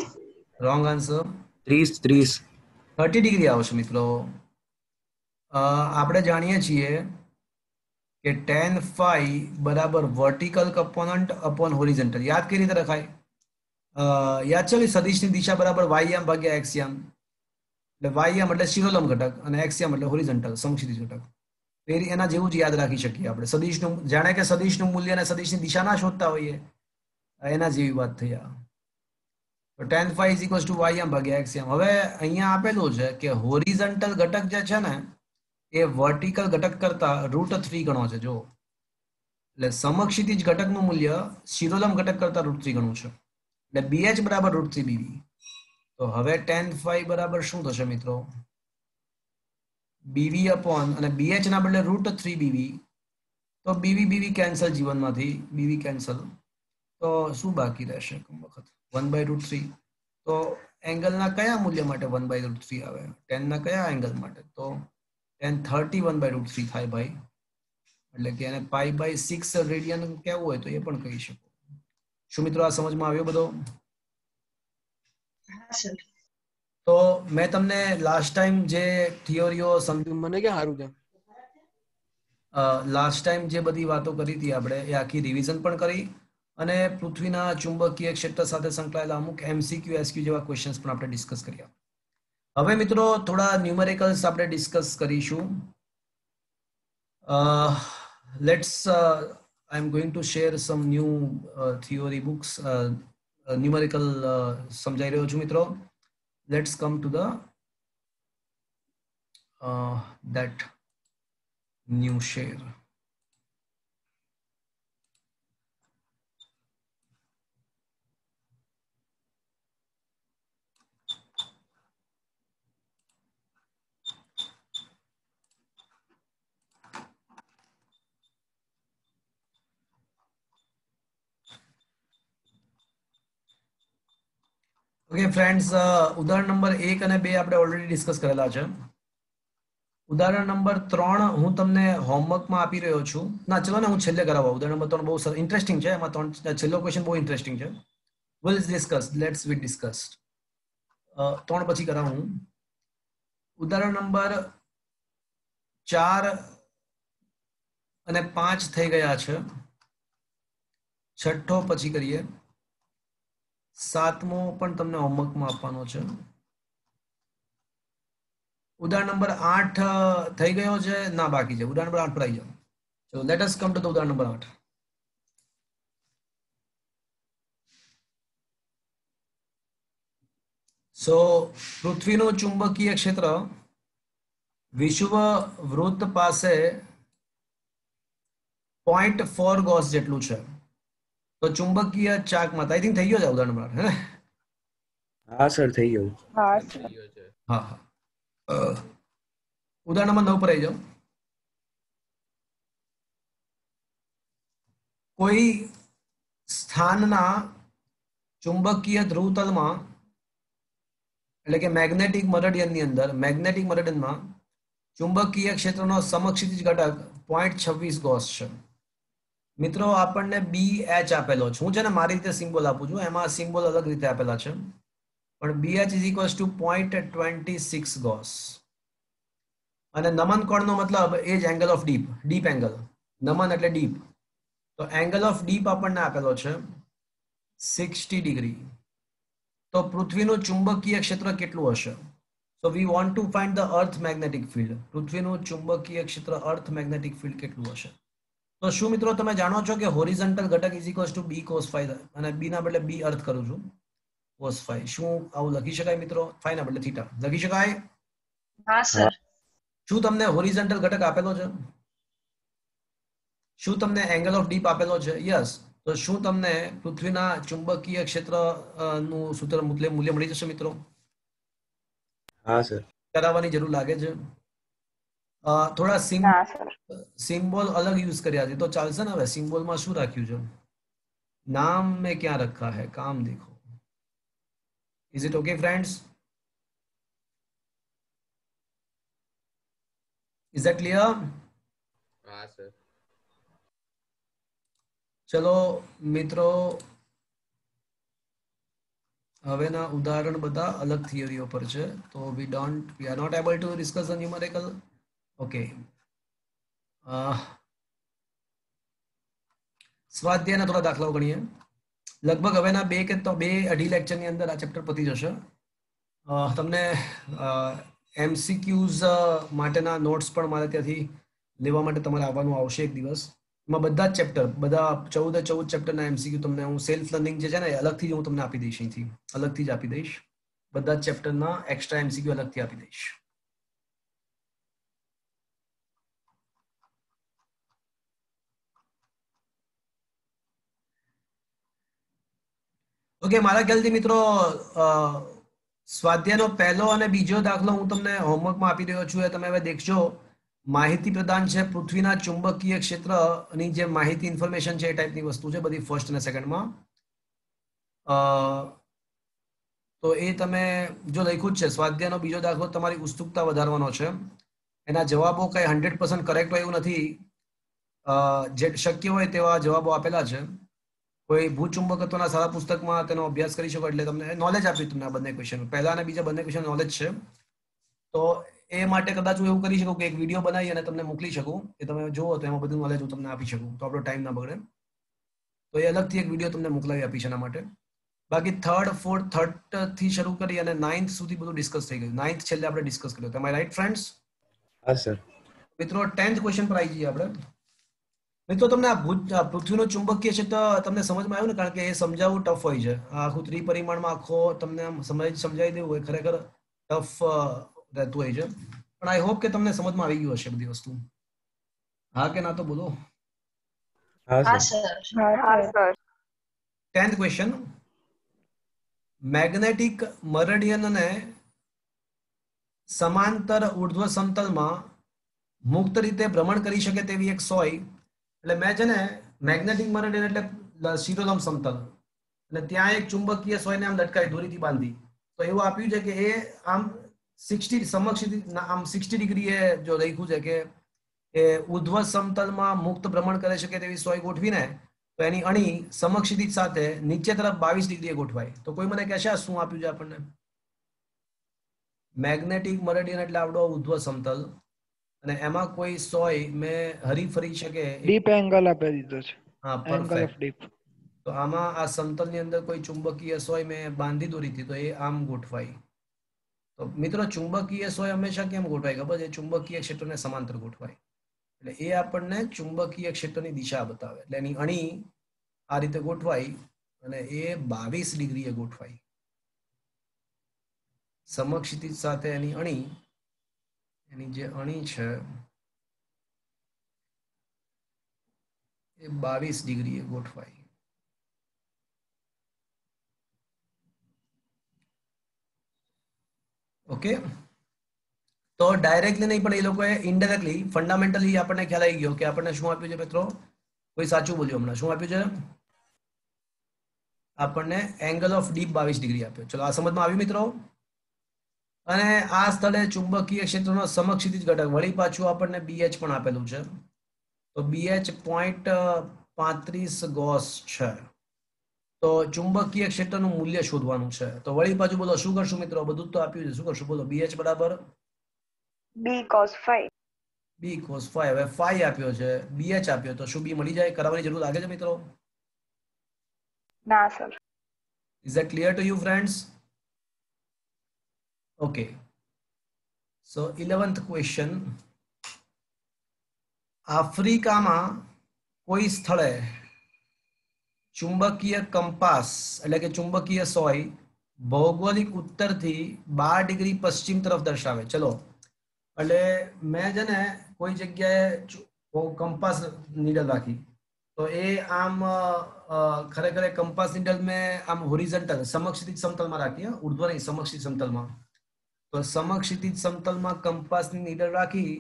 Wrong answer. ત્રીસ 30 ડિગ્રી આવશે મિત્રો. આપણે જાણીએ છીએ કે tan phi બરાબર વર્ટિકલ કમ્પોનન્ટ અપોન હોરિઝોન્ટલ. યાદ કઈ રીતે રખાય? યાદ છે સદિશની દિશા બરાબર વાયયામ ભાગ્યા એક્સયામ. એટલે વાયયામ એટલે શિરોલંબ ઘટક અને એક્સયામ એટલે હોરિઝોન્ટલ સમક્ષિતિજ ઘટક. એના જેવું જ યાદ રાખી શકીએ આપણે. સદિશનું જાણે કે સદિશનું મૂલ્ય અને સદિશની દિશા ના શોધતા હોઈએ એના જેવી વાત થઈ આ. તો tan phi is equals to y ભાગ્યા x. હવે અહીંયા આપેલું છે કે હોરિઝોન્ટલ ઘટક જે છે ને એ વર્ટિકલ ઘટક કરતા √3 ગણો છે. જો એટલે સમક્ષિતિજ ઘટકનું મૂલ્ય શિરોલંબ ઘટક કરતા √3 ગણું છે. એટલે BH બરાબર √3 BV. તો હવે tan phi બરાબર શું થશે મિત્રો? BV અપોન અને BH ના બદલે √3 BV. તો BV કેન્સલ જીવનમાંથી BV કેન્સલ. તો શું બાકી રહેશે? વખત 1/√3. તો એંગલના કયા મૂલ્ય માટે 1/√3 આવે? tan ના કયા એંગલ માટે? તો tan 30 1/√3 થાય ભાઈ. એટલે કે એને π/6 રેડિયન કેવું હોય તો એ પણ કહી શકો. શું મિત્રો આ સમજમાં આવ્યો બધો? હા સર. તો મેં તમને લાસ્ટ ટાઈમ જે થિયોરીઓ મને ક્યાં સારું છે. લાસ્ટ ટાઈમ જે બધી વાતો કરી હતી આપણે એ આખી રિવિઝન પણ કરી અને પૃથ્વીના ચુંબકીય ક્ષેત્ર સાથે સંકળાયેલા અમુક MCQ SQ જેવા ક્વેશ્ચન્સ પણ આપણે ડિસ્કસ કર્યા. હવે મિત્રો થોડા ન્યુમેરિકલ્સ આપણે ડિસ્કસ કરીશું. Let's I am going to share some new theory books. Numerical સમજાઈ રહ્યો છું મિત્રો. Let's come to the that new share. Okay friends, ઉદાહરણ નંબર 1 અને 2 આપણે ઓલરેડી ડિસ્કસ કરેલા છે. ઉદાહરણ નંબર 3 હું તમને હોમવર્કમાં આપી રહ્યો છું. ના ચલો ને હું છેલ્લે કરાવવા. ઉદાહરણ નંબર 3 બહુ ઇન્ટરેસ્ટિંગ છે. એમાં છેલ્લો ક્વેશ્ચન બહુ ઇન્ટરેસ્ટિંગ છે. Will discuss. Let's we discuss. 3 પછી કરાવું. ઉદાહરણ નંબર 4 અને 5 થઈ ગયા છે. છઠ્ઠો પછી કરીએ. 7મો પણ તમને હોમવર્કમાં આપવાનો છે. ઉદાહરણ નંબર 8 થઈ ગયો છે? ના બાકી છે. ઉદાહરણ નંબર 8 પર આવી જાઓ. ચલો let us come to the ઉદાહરણ નંબર 8. સો પૃથ્વીનું ચુંબકીય ક્ષેત્ર વિષુવવૃત્ત પાસે 0.4 ગોસ જેટલું છે. તો ચુંબકીય ચાકમાં આઈ થિંક થઈ ગયો છે ઉદાહરણ નંબર 8 હે ને? હા સર થઈ ગયું. હા સર. હા હા. ઉદાહરણ નંબર 9 પર આવી જાઓ. કોઈ સ્થાનના ચુંબકીય ધ્રુવતલમાં એટલે કે મેગ્નેટિક મરડિયનની અંદર મેગ્નેટિક મરડિયનમાં ચુંબકીય ક્ષેત્રનો સમક્ષિતિજ ઘટક 0.26 ગોસ છે. મિત્રો આપણને BH આપેલો છે. હું છે ને મારી રીતે સિમ્બોલ આપું છું. એમાં સિમ્બોલ અલગ રીતે આપેલા છે. પણ BH is equals to 0.26 Gauss. અને નમન કોણનો મતલબ એ જ એંગલ ઓફ ડીપ એંગલ. નમન એટલે ડીપ. તો એંગલ ઓફ ડીપ આપણને આપેલો છે 60 ડિગ્રી. તો પૃથ્વીનું ચુંબકીય ક્ષેત્ર કેટલું હશે? So we want to find the earth magnetic field. પૃથ્વીનું ચુંબકીય ક્ષેત્ર અર્થ મેગ્નેટિક ફિલ્ડ કેટલું હશે? તો શું મિત્રો તમે જાણો છો કે હોરિઝોન્ટલ ઘટક is equals two B cos phi અને B ના બદલે B અર્થ કરું છું cos phi. શું આવું લખી શકાય મિત્રો? phi ના બદલે થીટા લખી શકાય? હા સર. શું તમને હોરિઝોન્ટલ ઘટક આપેલો છે? શું તમને એંગલ ઓફ ડીપ આપેલો છે? યસ. તો શું તમને પૃથ્વીના ચુંબકીય ક્ષેત્ર નું સૂત્ર મૂલ્ય મળી જશે મિત્રો? હા સર. કરાવવાની જરૂર લાગે છે? થોડા ના સર. સિમ્બોલ અલગ યુઝ કર્યા છે તો ચાલશે ને? હવે સિમ્બોલમાં શું રાખ્યું છે? નામ મેં ક્યાં રખા है काम देखो. Is it okay friends? Is that clear? હા સર. चलो મિત્રો હવેના ઉદાહરણ બધા અલગ થિયરીઓ પર છે, તો we are not able to discuss the numerical. Okay, સ્વાધ્યાયના થોડા દાખલાઓ ગણીએ. લગભગ હવેના 2 કે 2.5 લેક્ચરની અંદર આ ચેપ્ટર પતી જશે. તમને MCQs માટેના નોટ્સ પણ મારે ત્યાંથી લેવા માટે તમારે આવવાનું આવશે એક દિવસ. એમાં બધા જ ચેપ્ટર, બધા 14 ચેપ્ટરના MCQ તમને હું સેલ્ફ લર્નિંગ જે છે ને અલગથી જ હું તમને આપી દઈશ, અહીંથી અલગથી જ આપી દઈશ. બધા જ ચેપ્ટરના એક્સ્ટ્રા MCQ અલગથી આપી દઈશ. ઓકે, મારા ખ્યાલથી મિત્રો સ્વાધ્યાયનો પહેલો અને બીજો દાખલો હું તમને હોમવર્કમાં આપી રહ્યો છું. એ તમે હવે દેખજો. માહિતી પ્રદાન છે પૃથ્વીના ચુંબકીય ક્ષેત્રની જે માહિતી ઇન્ફોર્મેશન છે એ ટાઈપની વસ્તુ છે બધી, ફર્સ્ટ અને સેકન્ડમાં. તો એ તમે જો લખ્યું જ છે, સ્વાધ્યાયનો બીજો દાખલો તમારી ઉત્સુકતા વધારવાનો છે. એના જવાબો કઈ 100% કરેક્ટ હોય એવું નથી. જે શક્ય હોય તેવા જવાબો આપેલા છે. કોઈ ભૂચુંબકત્વના સારા પુસ્તકમાં તેનો અભ્યાસ કરી શકો, એટલે તમને નોલેજ આપ્યું તમને આ બંને ક્વેશ્ચન, પહેલા અને બીજા બંને ક્વેશ્ચન નોલેજ છે. તો એ માટે કદાચ હું એવું કરી શકું કે એક વિડીયો બનાવી અને તમને મોકલી શકું, એ તમે જુઓ તો એમાં બધું નોલેજ હું તમને આપી શકું, તો આપણો ટાઈમ ના બગડે. તો એ અલગથી એક વિડીયો તમને મોકલાવી આપીશ એના માટે. બાકી થર્ડ થી શરૂ કરી અને 9th સુધી બધું ડિસ્કસ થઈ ગયું. 9th છેલ્લે આપણે ડિસ્કસ કર્યું. તમારી રાઈટ ફ્રેન્ડ્સ? હા સર. મિત્રો 10th ક્વેશ્ચન પર આવી જઈએ આપણે. મિત્રો તમને આ પૃથ્વીનું ચુંબકીય ક્ષેત્ર તમને સમજમાં આવ્યું ને? કારણ કે એ સમજાવવું ટફ હોય છે. આખું 3 પરિમાણમાં આખો તમને સમજાવી દેવું હોય ખરેખર ટફ રહેતું હોય છે. પણ આઈ હોપ કે તમને સમજમાં આવી ગયું હશે બધી વસ્તુ. હા કે ના તો બોલો. હા હા સર. સર. હા સર. 10th question. મેગ્નેટિક મરેડિયનને સમાંતર ઉર્ધ્વ સમતલમાં મુક્ત રીતે ભ્રમણ કરી શકે તેવી એક સોય, એટલે મેં છે ને મેગ્નેટિક મરેડિયન એટલે શિરોલંબ સમતલ, અને ત્યાં એક ચુંબકીય સોયને આમ લટકાવી દોરીથી બાંધી. તો એવું આપ્યું છે કે એ આમ 60 ડિગ્રી એ જો લખ્યું છે કે એ ઉર્ધ્વ સમતલમાં મુક્ત ભ્રમણ કરી શકે તેવી સોય ગોઠવીને તો એની અણી સમક્ષિતિજ સાથે નીચે તરફ 22 ડિગ્રીએ ગોઠવાય. તો કોઈ મને કહેશે શું આપ્યું છે આપણને? મેગ્નેટિક મરેડિયન એટલે આવડો ઉર્ધ્વ સમતલ, અને એમાં કોઈ સોય મેં હરીફરી શકે. ડીપ એંગલ આપી દીધો છે. હા, એંગલ ઓફ પરફેક્ટ. ડીપ. તો આમાં આ સમતલની અંદર કોઈ ચુંબકીય સોય મેં બાંધી દોરી હતી, તો એ આમ ગોઠવાય. તો મિત્રો ચુંબકીય સોય હંમેશા કેમ ગોઠવાય ખબર છે? ચુંબકીય ક્ષેત્રને સમાંતર ગોઠવાય. એટલે એ આપણને ચુંબકીય ક્ષેત્રની દિશા બતાવે. એટલે એની અણી આ રીતે ગોઠવાય અને એ 22 ડિગ્રીએ ગોઠવાય. સમક્ષિતિજ સાથે એની અણી, એની જે અણી છે એ 22 ડિગ્રીએ ગોઠવાય. ઓકે, તો ડાયરેક્ટલી નહીં પણ એ લોકોએ ઇનડાયરેક્ટલી ફંડામેન્ટલી આપણને ખ્યાલ આવી ગયો કે આપણને શું આપ્યું છે મિત્રો? કોઈ સાચું બોલ્યો હમણાં? શું આપ્યું છે આપણને? એંગલ ઓફ ડીપ 22 ડિગ્રી આપ્યો. ચલો, આ સમજમાં આવ્યું મિત્રો? અને આ સ્થળે ચુંબકીય ક્ષેત્રનો સમક્ષિતિજ ઘટક વળી પાછું આપણને BH પણ આપેલું છે. તો BH 0.35 ગોસ છે. તો ચુંબકીય ક્ષેત્રનું મૂલ્ય શોધવાનું છે. તો વળી પાછું બોલો શું કરશું મિત્રો? બધું તો આપ્યું છે, શું કરશું બોલો? BH બરાબર B cos 5. B cos 5. હવે 5 આપ્યો છે, BH આપ્યો, તો શું B મળી જાય? કરાવવાની જરૂર લાગે છે મિત્રો? ના sir. Is that clear to you friends? Okay, so 11th question. આફ્રિકામાં કોઈ સ્થળે ચુંબકીય કંપાસ એટલે કે ચુંબકીય સોય ભૌગોલિક ઉત્તરથી 12 ડિગ્રી પશ્ચિમ તરફ દર્શાવે. ચલો, એટલે મેં છે ને કોઈ જગ્યાએ કંપાસ નીડલ રાખી, તો એ આમ ખરેખર કંપાસ નીડલ મેં આમ હોરિઝોન્ટલ સમક્ષિતિજ સમતલમાં રાખી, ઉર્ધ્વ નહીં, સમક્ષિતિજ સમતલમાં. તો સમક્ષિતિજ સમતલમાં કંપાસની નીડલ રાખી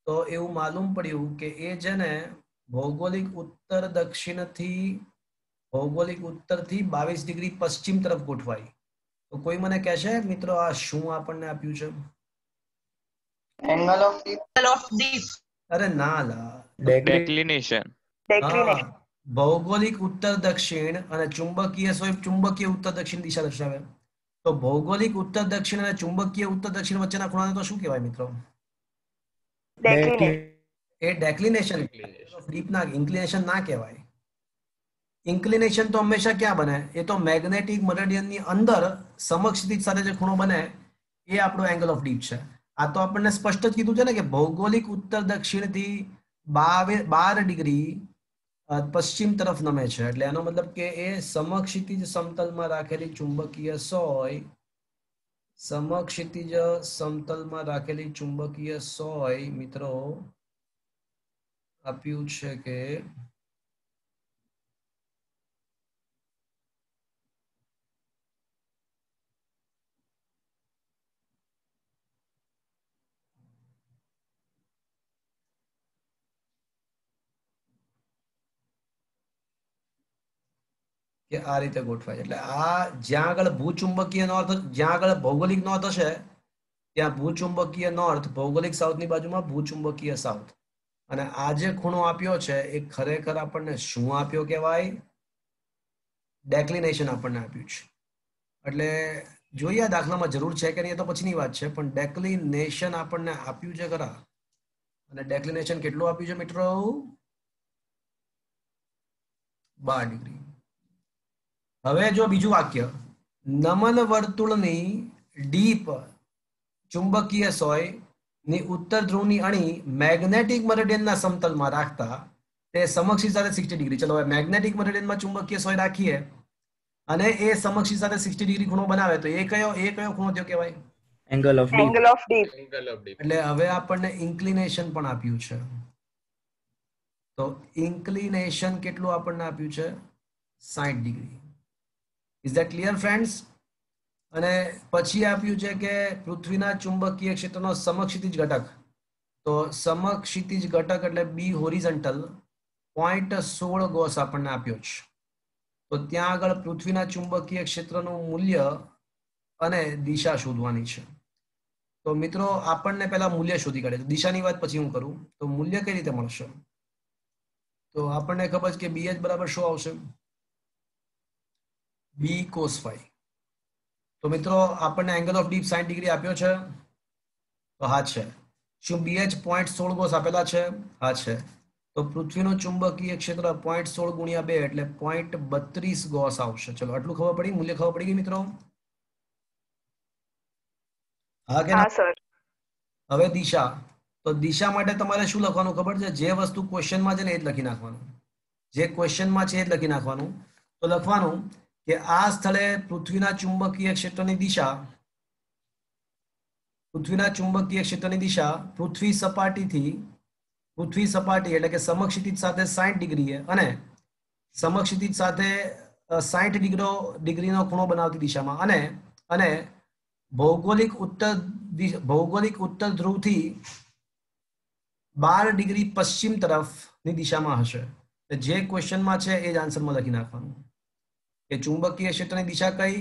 તો એવું માલુમ પડ્યું કે એ છે ને ભૌગોલિક ઉત્તરથી 22 ડિગ્રી પશ્ચિમ તરફ ગોઠવાય. તો કોઈ મને કહેશે મિત્રો આ શું આપણને આપ્યું છે? Angle of deep. Angle of deep. અરે ના લા, Declination. Declination. Declination. ભૌગોલિક ઉત્તર દક્ષિણ અને ચુંબકીય સ્વરૂપ ચુંબકીય ઉત્તર દક્ષિણ દિશા દર્શાવે. તો ભૌગોલિક ઉત્તર દક્ષિણ અને ચુંબકીય ઉત્તર દક્ષિણ વચ્ચેના ખૂણાને તો શું કહેવાય મિત્રો? Declination. એ ડેક્લિનેશન Declination. ડીપ ના ઇન્ક્લિનેશન ના કહેવાય. ઇન્ક્લિનેશન તો હંમેશા ક્યાં બને? એ તો મેગ્નેટિક મરેડિયનની અંદર સમક્ષિતિજ સાથે જે ખૂણો બને એ આપણો એંગલ ઓફ ડીપ છે. આ તો આપણને સ્પષ્ટ જ કીધું છે ને કે ભૌગોલિક ઉત્તર દક્ષિણથી 12 ડિગ્રી પશ્ચિમ તરફ નમે છે. એટલે એનો મતલબ કે એ સમક્ષિતિજ સમતલમાં રાખેલી ચુંબકીય સોય સમક્ષિતિજ સમતલમાં રાખેલી ચુંબકીય સોય મિત્રો આપ્યું છે કે આ રીતે ગોઠવાય. એટલે આ જ્યાં આગળ ભૂચુંબકીય નોર્થ, જ્યાં આગળ ભૌગોલિક નોર્થ હશે ત્યાં ભૂચુંબકીય નોર્થ, ભૌગોલિક સાઉથની બાજુમાં ભૂચુંબકીય સાઉથ. અને આ જે ખૂણો આપ્યો છે એ ખરેખર આપણને શું આપ્યો કહેવાય? ડેક્લિનેશન આપણને આપ્યું છે. એટલે જોઈએ આ દાખલામાં જરૂર છે કે નહીં એ તો પછીની વાત છે, પણ ડેક્લિનેશન આપણને આપ્યું છે ખરા. અને ડેક્લિનેશન કેટલું આપ્યું છે મિત્રો? 12 ડિગ્રી. હવે જો બીજું વાક્ય, નમન વર્તુળની ડીપ ચુંબકીય સોય ની ઉત્તર ધ્રુવની અણી મેગ્નેટિક મરેડિયનના સમતલમાં રાખતા તે સમક્ષી સાથે 60 ડિગ્રી. ચલો હવે મેગ્નેટિક મરેડિયનમાં ચુંબકીય સોય રાખીએ અને એ સમક્ષી સાથે 60 ડિગ્રી ખૂણો બનાવે તો એ કયો ખૂણો થયો કહેવાય? Angle of deep. Angle of deep. Angle of deep. એટલે હવે આપણને ઇન્ક્લિનેશન પણ આપ્યું છે. તો ઇન્ક્લિનેશન કેટલું આપણને આપ્યું છે? 60 degree. Is that clear friends? અને પછી આપ્યું છે કે પૃથ્વીના ચુંબકીય ક્ષેત્રનો સમક્ષિતિજ ઘટક. તો સમક્ષિતિજ ઘટક એટલે બી હોરિઝોન્ટલ 0.16 ગોસ આપણને આપ્યો છે. તો ત્યાં આગળ પૃથ્વીના ચુંબકીય ક્ષેત્રનું મૂલ્ય અને દિશા શોધવાની છે. તો મિત્રો આપણને પહેલા મૂલ્ય શોધી કાઢે. દિશાની વાત પછી હું કરું. તો મૂલ્ય કઈ રીતે મળશે? તો આપણને ખબર છે કે BH બરાબર શું આવશે? B cos phi. તો મિત્રો આપણને એંગલ ઓફ ડીપ 60 ડિગ્રી આપ્યો છે. તો હા છે. શું BH 0.16 ગોસ આપેલા છે? હા છે. તો પૃથ્વીનું ચુંબકીય ક્ષેત્ર 0.16 ગુણ્યા 2 એટલે 0.32 ગોસ આવશે. ચલો આટલું ખબર પડી? મૂલ્ય ખબર પડી ગઈ મિત્રો? હા કે ના? Ha, sir. હવે દિશા. તો દિશા માટે તમારે શું લખવાનું ખબર છે? જે વસ્તુ ક્વેશ્ચનમાં છે ને એ જ લખી નાખવાનું. જે ક્વેશ્ચનમાં છે એ જ લખી નાખવાનું. તો લખવાનું કે આ સ્થળે પૃથ્વીના ચુંબકીય ક્ષેત્રની દિશા પૃથ્વી સપાટી એટલે કે સમક્ષિતિજ સાથે 60 ડિગ્રીએ અને સમક્ષિતિજ સાથે 60 ડિગ્રીનો ખૂણો બનાવતી દિશામાં અને ભૌગોલિક ઉત્તર ધ્રુવથી 12 ડિગ્રી પશ્ચિમ તરફની દિશામાં હશે. જે ક્વેશ્ચનમાં છે એ જ આન્સરમાં લખી નાખવાનું. કે ચુંબકીય ક્ષેત્રની દિશા કઈ?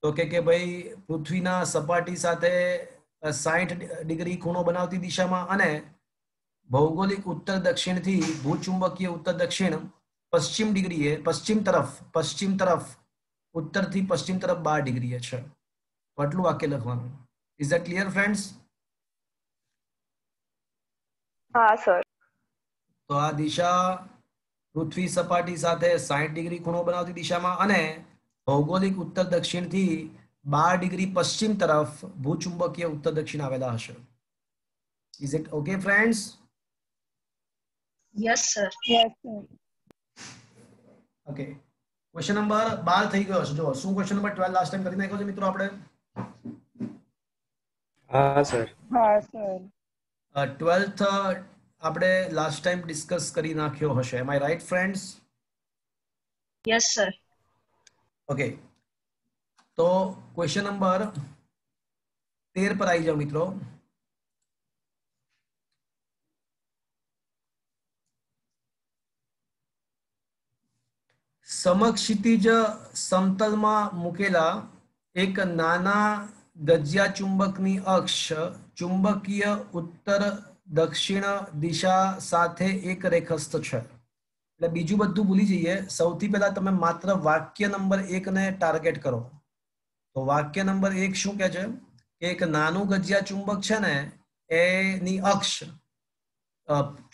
તો કે ભાઈ પૃથ્વીના સપાટી સાથે 60 ડિગ્રી ખૂણો બનાવતી દિશામાં અને ભૌગોલિક ઉત્તર દક્ષિણથી ભૂચુંબકીય ઉત્તર દક્ષિણ પશ્ચિમ ડિગ્રીએ પશ્ચિમ તરફ ઉત્તરથી પશ્ચિમ તરફ 12 ડિગ્રીએ છે. આટલું વાક્ય લખવાનું. Is that clear friends? Ha, sir. તો આ દિશા પૃથ્વી સપાટી સાથે 60 ડિગ્રી ખૂણો બનાવતી દિશામાં અને ભૌગોલિક ઉત્તર દક્ષિણથી 12 ડિગ્રી પશ્ચિમ તરફ ભૂચુંબકીય ઉત્તર દક્ષિણ આવેલા હશે. Is it okay friends? Yes, sir. Yes, sir. Okay. Question number 12 થઈ ગયો છે. જો શું ક્વેશ્ચન નંબર 12 લાસ્ટ ટાઈમ કરી નાખ્યો છે મિત્રો આપણે? Ha, sir. Ha, sir. 12th આપણે લાસ્ટ ટાઈમ ડિસ્કસ કરી નાખ્યો હશે. Am I right friends? Yes, sir. Okay. તો ક્વેશ્ચન નંબર 13 પર આવી જાઓ મિત્રો. સમક્ષિતિજ સમતલમાં મૂકેલા એક નાના ગજિયા ચુંબકની અક્ષ ચુંબકીય ઉત્તર દક્ષિણ દિશા સાથે એક રેખસ્થ છે. એટલે બીજું બધું ભૂલી જઈએ. સૌથી પહેલા તમે માત્ર વાક્ય નંબર 1 ને ટાર્ગેટ કરો. તો વાક્ય નંબર 1 શું કહે છે કે એક નાનું ગજિયા ચુંબક છે ને એની અક્ષ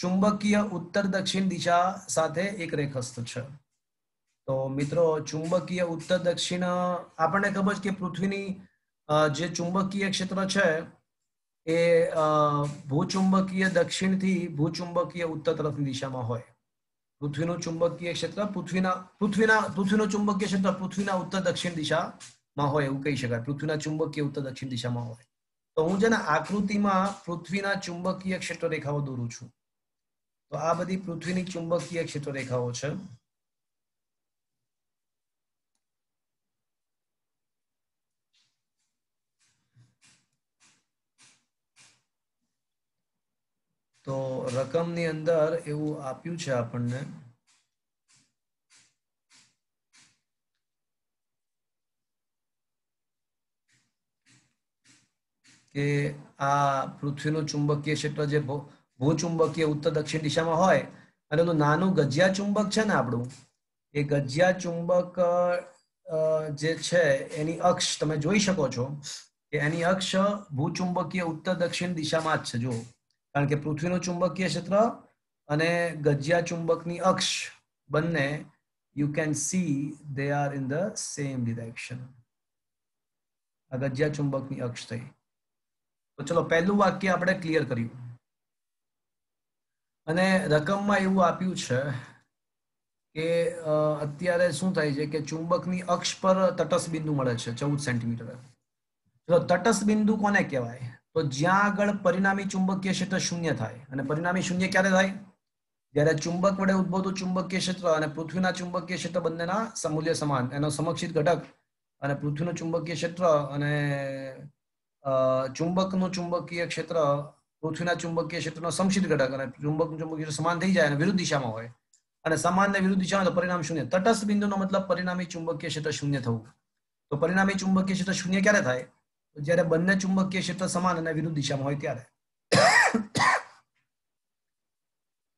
ચુંબકીય ઉત્તર દક્ષિણ દિશા સાથે એક રેખસ્થ છે. તો મિત્રો ચુંબકીય ઉત્તર દક્ષિણ આપણને ખબર છે કે પૃથ્વીની જે ચુંબકીય ક્ષેત્ર છે એ ભૂચુંબકીય દક્ષિણથી ભૂચુંબકીય ઉત્તર તરફની દિશામાં હોય. પૃથ્વીનું ચુંબકીય ક્ષેત્ર પૃથ્વીનું ચુંબકીય ક્ષેત્ર પૃથ્વીના ઉત્તર દક્ષિણ દિશામાં હોય એવું કહી શકાય. પૃથ્વીના ચુંબકીય ઉત્તર દક્ષિણ દિશામાં હોય. તો હું છે ને આકૃતિમાં પૃથ્વીના ચુંબકીય ક્ષેત્ર રેખાઓ દોરું છું. તો આ બધી પૃથ્વીની ચુંબકીય ક્ષેત્ર રેખાઓ છે. તો રકમની અંદર એવું આપ્યું છે આપણને કે આ પૃથ્વીનું ચુંબકીય ક્ષેત્ર જે ભૂચુંબકીય ઉત્તર દક્ષિણ દિશામાં હોય અને એનું નાનું ગજિયા ચુંબક છે ને આપણું એ ગજિયા ચુંબક જે છે એની અક્ષ તમે જોઈ શકો છો કે એની અક્ષ ભૂચુંબકીય ઉત્તર દક્ષિણ દિશામાં જ છે. જો કારણ કે પૃથ્વીનું ચુંબકીય ક્ષેત્ર અને ગજિયા ચુંબકની અક્ષ બંને you can see they are in the same direction. આ ગજિયા ચુંબકની અક્ષ થઈ. તો ચલો પહેલું વાક્ય આપણે ક્લિયર કર્યું. અને રકમમાં એવું આપ્યું છે કે અત્યારે શું થાય છે કે ચુંબકની અક્ષ પર તટસ્થ બિંદુ મળે છે 14 સેન્ટીમીટર. તો તટસ્થ બિંદુ કોને કહેવાય? તો જ્યાં આગળ પરિણામી ચુંબકીય ક્ષેત્ર શૂન્ય થાય. અને પરિણામી શૂન્ય ક્યારે થાય? જ્યારે ચુંબક વડે ઉદ્ભવતું ચુંબકીય ક્ષેત્ર અને પૃથ્વીના ચુંબકીય ક્ષેત્ર બંનેના સમૂલ્ય સમાન, એનો સમક્ષિત ઘટક અને પૃથ્વીનું ચુંબકીય ક્ષેત્ર અને ચુંબકનું ચુંબકીય ક્ષેત્ર પૃથ્વીના ચુંબકીય ક્ષેત્રનો સમક્ષિત ઘટક અને ચુંબકનું ચુંબકીય ક્ષેત્ર સમાન થઈ જાય અને વિરુદ્ધ દિશામાં હોય અને સમાન ને વિરુદ્ધ દિશામાં તો પરિણામ શૂન્ય. તટસ્થ બિંદુનો મતલબ પરિણામી ચુંબકીય ક્ષેત્ર શૂન્ય થવું. તો પરિણામી ચુંબકીય ક્ષેત્ર શૂન્ય ક્યારે થાય? જ્યારે બંને ચુંબકીય ક્ષેત્ર સમાન અને વિરુદ્ધ દિશામાં હોય ત્યારે.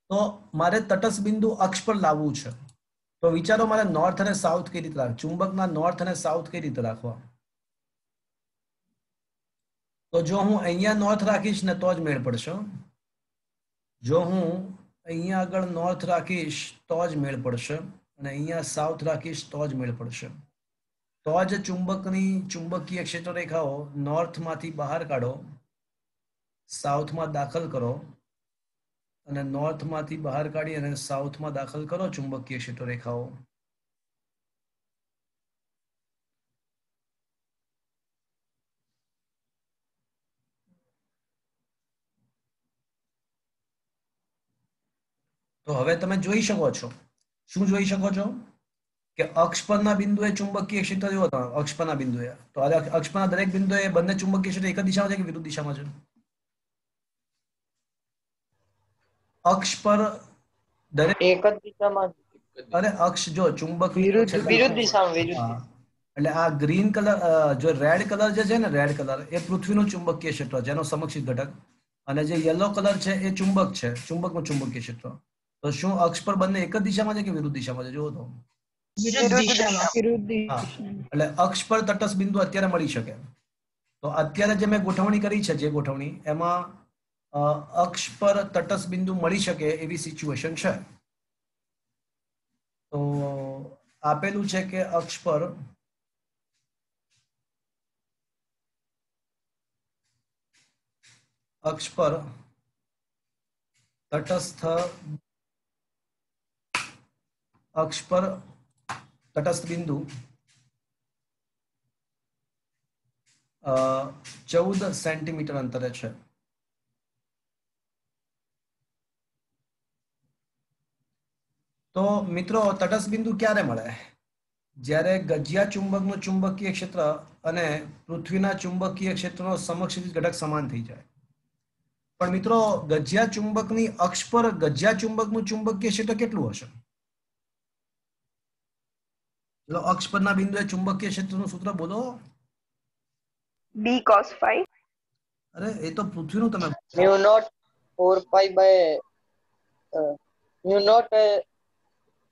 તો મારે તટસ્થ બિંદુ અક્ષ પર લાવવું છે. તો વિચારો મારે નોર્થ અને સાઉથ કઈ રીતે રાખવા? ચુંબકના નોર્થ અને સાઉથ કઈ રીતે રાખવા? તો જો હું અહીંયા નોર્થ રાખીશ ને તો જ મેળ પડશે. જો હું અહીંયા આગળ નોર્થ રાખીશ તો જ મેળ પડશે અને અહીંયા સાઉથ રાખીશ તો જ મેળ પડશે. તો જ ચુંબકની ચુંબકીય ક્ષેત્ર રેખાઓ નોર્થમાંથી બહાર કાઢો, સાઉથમાં દાખલ કરો અને નોર્થમાંથી બહાર કાઢી અને સાઉથમાં દાખલ કરો ચુંબકીય ક્ષેત્ર રેખાઓ. તો હવે તમે જોઈ શકો છો. શું જોઈ શકો છો? કે અક્ષ પરના બિંદુએ ચુંબકીય ક્ષેત્ર જોવો તમે અક્ષ પરના બિંદુએ. તો અક્ષ પરના દરેક બિંદુએ બંને ચુંબકીય ક્ષેત્ર એક જ દિશામાં છે કે વિરુદ્ધ દિશામાં છે? અક્ષ પર દરેક એક જ દિશામાં. અરે અક્ષ જો ચુંબક વિરુદ્ધ દિશામાં. એટલે આ ગ્રીન કલર જો રેડ કલર જે છે ને રેડ કલર એ પૃથ્વીનું ચુંબકીય ક્ષેત્ર જેનો સમક્ષિત ઘટક અને જે યલો કલર છે એ ચુંબક છે, ચુંબકનું ચુંબકીય ક્ષેત્ર. તો શું અક્ષ પર બંને એક જ દિશામાં છે કે વિરુદ્ધ દિશામાં છે? જુઓ તો વિરુદ્ધ દિશામાં. એટલે અક્ષ પર તટસ્થ બિંદુ અત્યારે મળી શકે. તો અત્યારે જે મેં ગોઠવણી કરી છે જે ગોઠવણી એમાં અક્ષ પર તટસ્થ બિંદુ મળી શકે એવી સિચ્યુએશન છે. તો આપેલું છે કે અક્ષ પર તટસ્થ બિંદુ 14 સેન્ટીમીટર અંતરે છે. તો મિત્રો તટસ્થ બિંદુ ક્યારે મળે? જ્યારે ગજિયા ચુંબકનું ચુંબકીય ક્ષેત્ર અને પૃથ્વીના ચુંબકીય ક્ષેત્રનો સમક્ષિત ઘટક સમાન થઈ જાય. પણ મિત્રો ગજિયા ચુંબકની અક્ષ પર ગજિયા ચુંબકનું ચુંબકીય ક્ષેત્ર કેટલું હશે? ચલો અક્ષ પરના બિંદુએ ચુંબકીય ક્ષેત્રનું સૂત્ર બોલો. B cos phi. અરે એ તો પૃથ્વીનું તમે mu naught 4 pi by mu naught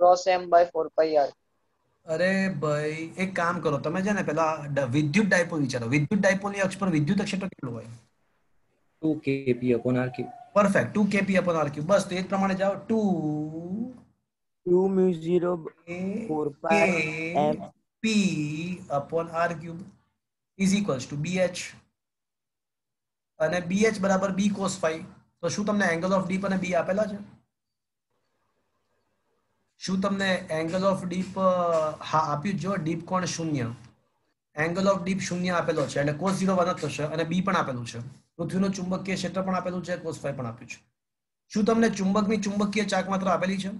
cross M by 4 pi R. અરે ભાઈ એક કામ કરો તમે છે ને પેલા વિદ્યુત ડાયપોલ વિચારો. વિદ્યુત ડાયપોલની અક્ષ પર વિદ્યુત ક્ષેત્ર કેટલું હોય? 2 kp upon r cube. Perfect 2 kp upon r cube. બસ તો એ જ પ્રમાણે જાઓ 2 2 mu 0 4 pi m p upon r cube is equals to bh અને bh બરાબર b cos phi. તો શું તમને એંગલ ઓફ ડીપ અને b આપેલા છે? શું તમને એંગલ ઓફ ડીપ હા આપ્યું જો ડીપ કોણ 0 એંગલ ઓફ ડીપ 0 આપેલો છે એટલે cos 0 1 જ થશે અને b પણ આપેલું છે. પૃથ્વીનું ચુંબકીય ક્ષેત્ર પણ આપેલું છે, cos phi પણ આપ્યું છે. શું તમને ચુંબકની ચુંબકીય ચાક માત્ર આપેલી છે?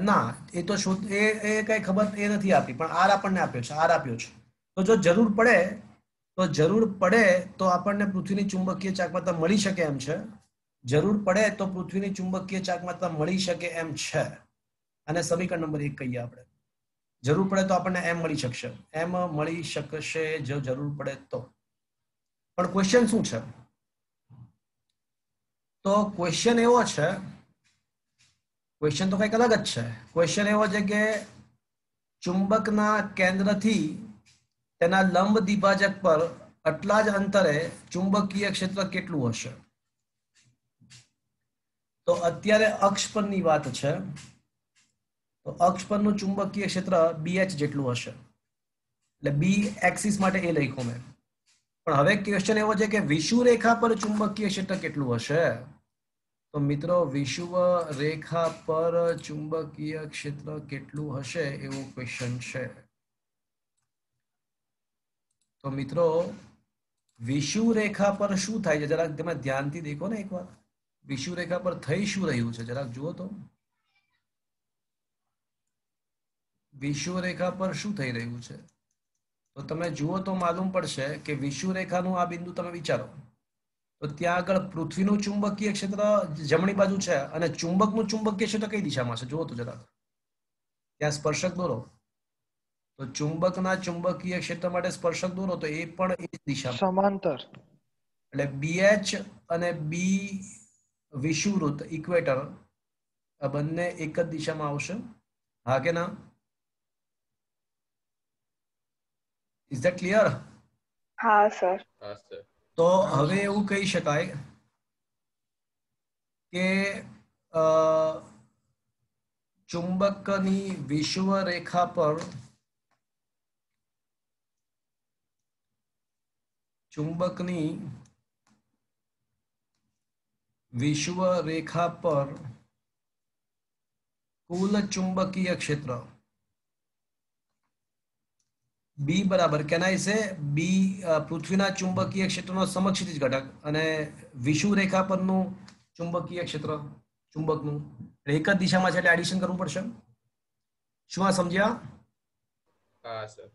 ના એ તો શું એ કઈ ખબર એ નથી આપી પણ આર આપણને આપ્યો છે, આર આપ્યો છે. તો જો જરૂર પડે તો આપણને પૃથ્વીની ચુંબકીય ચાક માત્રા મળી શકે એમ છે. જરૂર પડે તો પૃથ્વીની ચુંબકીય ચાક માત્રા મળી શકે એમ છે. અને સમીકરણ નંબર 1 કહીએ આપણે. જરૂર પડે તો આપણને એમ મળી શકશે, એમ મળી શકશે જો જરૂર પડે તો. પણ ક્વેશ્ચન શું છે? તો ક્વેશ્ચન એવો છે, ક્વેશ્ચન તો કંઈક અલગ જ છે. ક્વેશ્ચન એવો છે કે ચુંબકના કેન્દ્રથી તેના લંબ દ્વિભાજક પર આટલા જ અંતરે ચુંબકીય ક્ષેત્ર કેટલું હશે? તો અત્યારે અક્ષ પરની વાત છે. તો અક્ષ પરનું ચુંબકીય ક્ષેત્ર BH જેટલું હશે. એટલે બી એક્સિસ માટે એ લખ્યું મેં. પણ હવે ક્વેશ્ચન એવો છે કે વિષુવ રેખા પર ચુંબકીય ક્ષેત્ર કેટલું હશે? તો મિત્રો વિષુવ રેખા પર ચુંબકીય ક્ષેત્ર કેટલું હશે એવો ક્વેશ્ચન છે. તો મિત્રો વિષુવ રેખા પર શું થાય છે જરાક તમે ધ્યાનથી દેખો ને એકવાર. વિષુવ રેખા પર થઈ શું રહ્યું છે જરાક જુઓ તો. વિષુવ રેખા પર શું થઈ રહ્યું છે તો તમે જુઓ તો માલુમ પડશે કે વિષુવ રેખાનું આ બિંદુ તમે વિચારો તો ત્યાં આગળ પૃથ્વીનું ચુંબકીય ક્ષેત્ર જમણી બાજુ છે અને ચુંબકનું ચુંબકીય ક્ષેત્ર કઈ દિશામાં છે જુઓ તો જરાક. ત્યાં સ્પર્શક દોરો તો ચુંબકના ચુંબકીય ક્ષેત્ર માટે સ્પર્શક દોરો તો એ પણ એ જ દિશામાં સમાંતર. એટલે BH અને B વિષુવવૃત્ત ઇક્વેટર આ બંને એક જ દિશામાં આવશે. હા કે ના? Is that clear? હા સર. હા સર. તો હવે એવું કહી શકાય કે ચુંબકની વિષુવ રેખા પર ચુંબકની વિષુવ રેખા પર કુલ ચુંબકીય ક્ષેત્ર બી બરાબર કેનાય છે બી પૃથ્વીના ચુંબકીય ક્ષેત્રનો સમક્ષિતિજ ઘટક અને વિષુવ રેખા પરનું ચુંબકીય ક્ષેત્ર ચુંબકનું એક જ દિશામાં છે એટલે એડિશન કરવું પડશે. શું આ સમજ્યા? હા સર.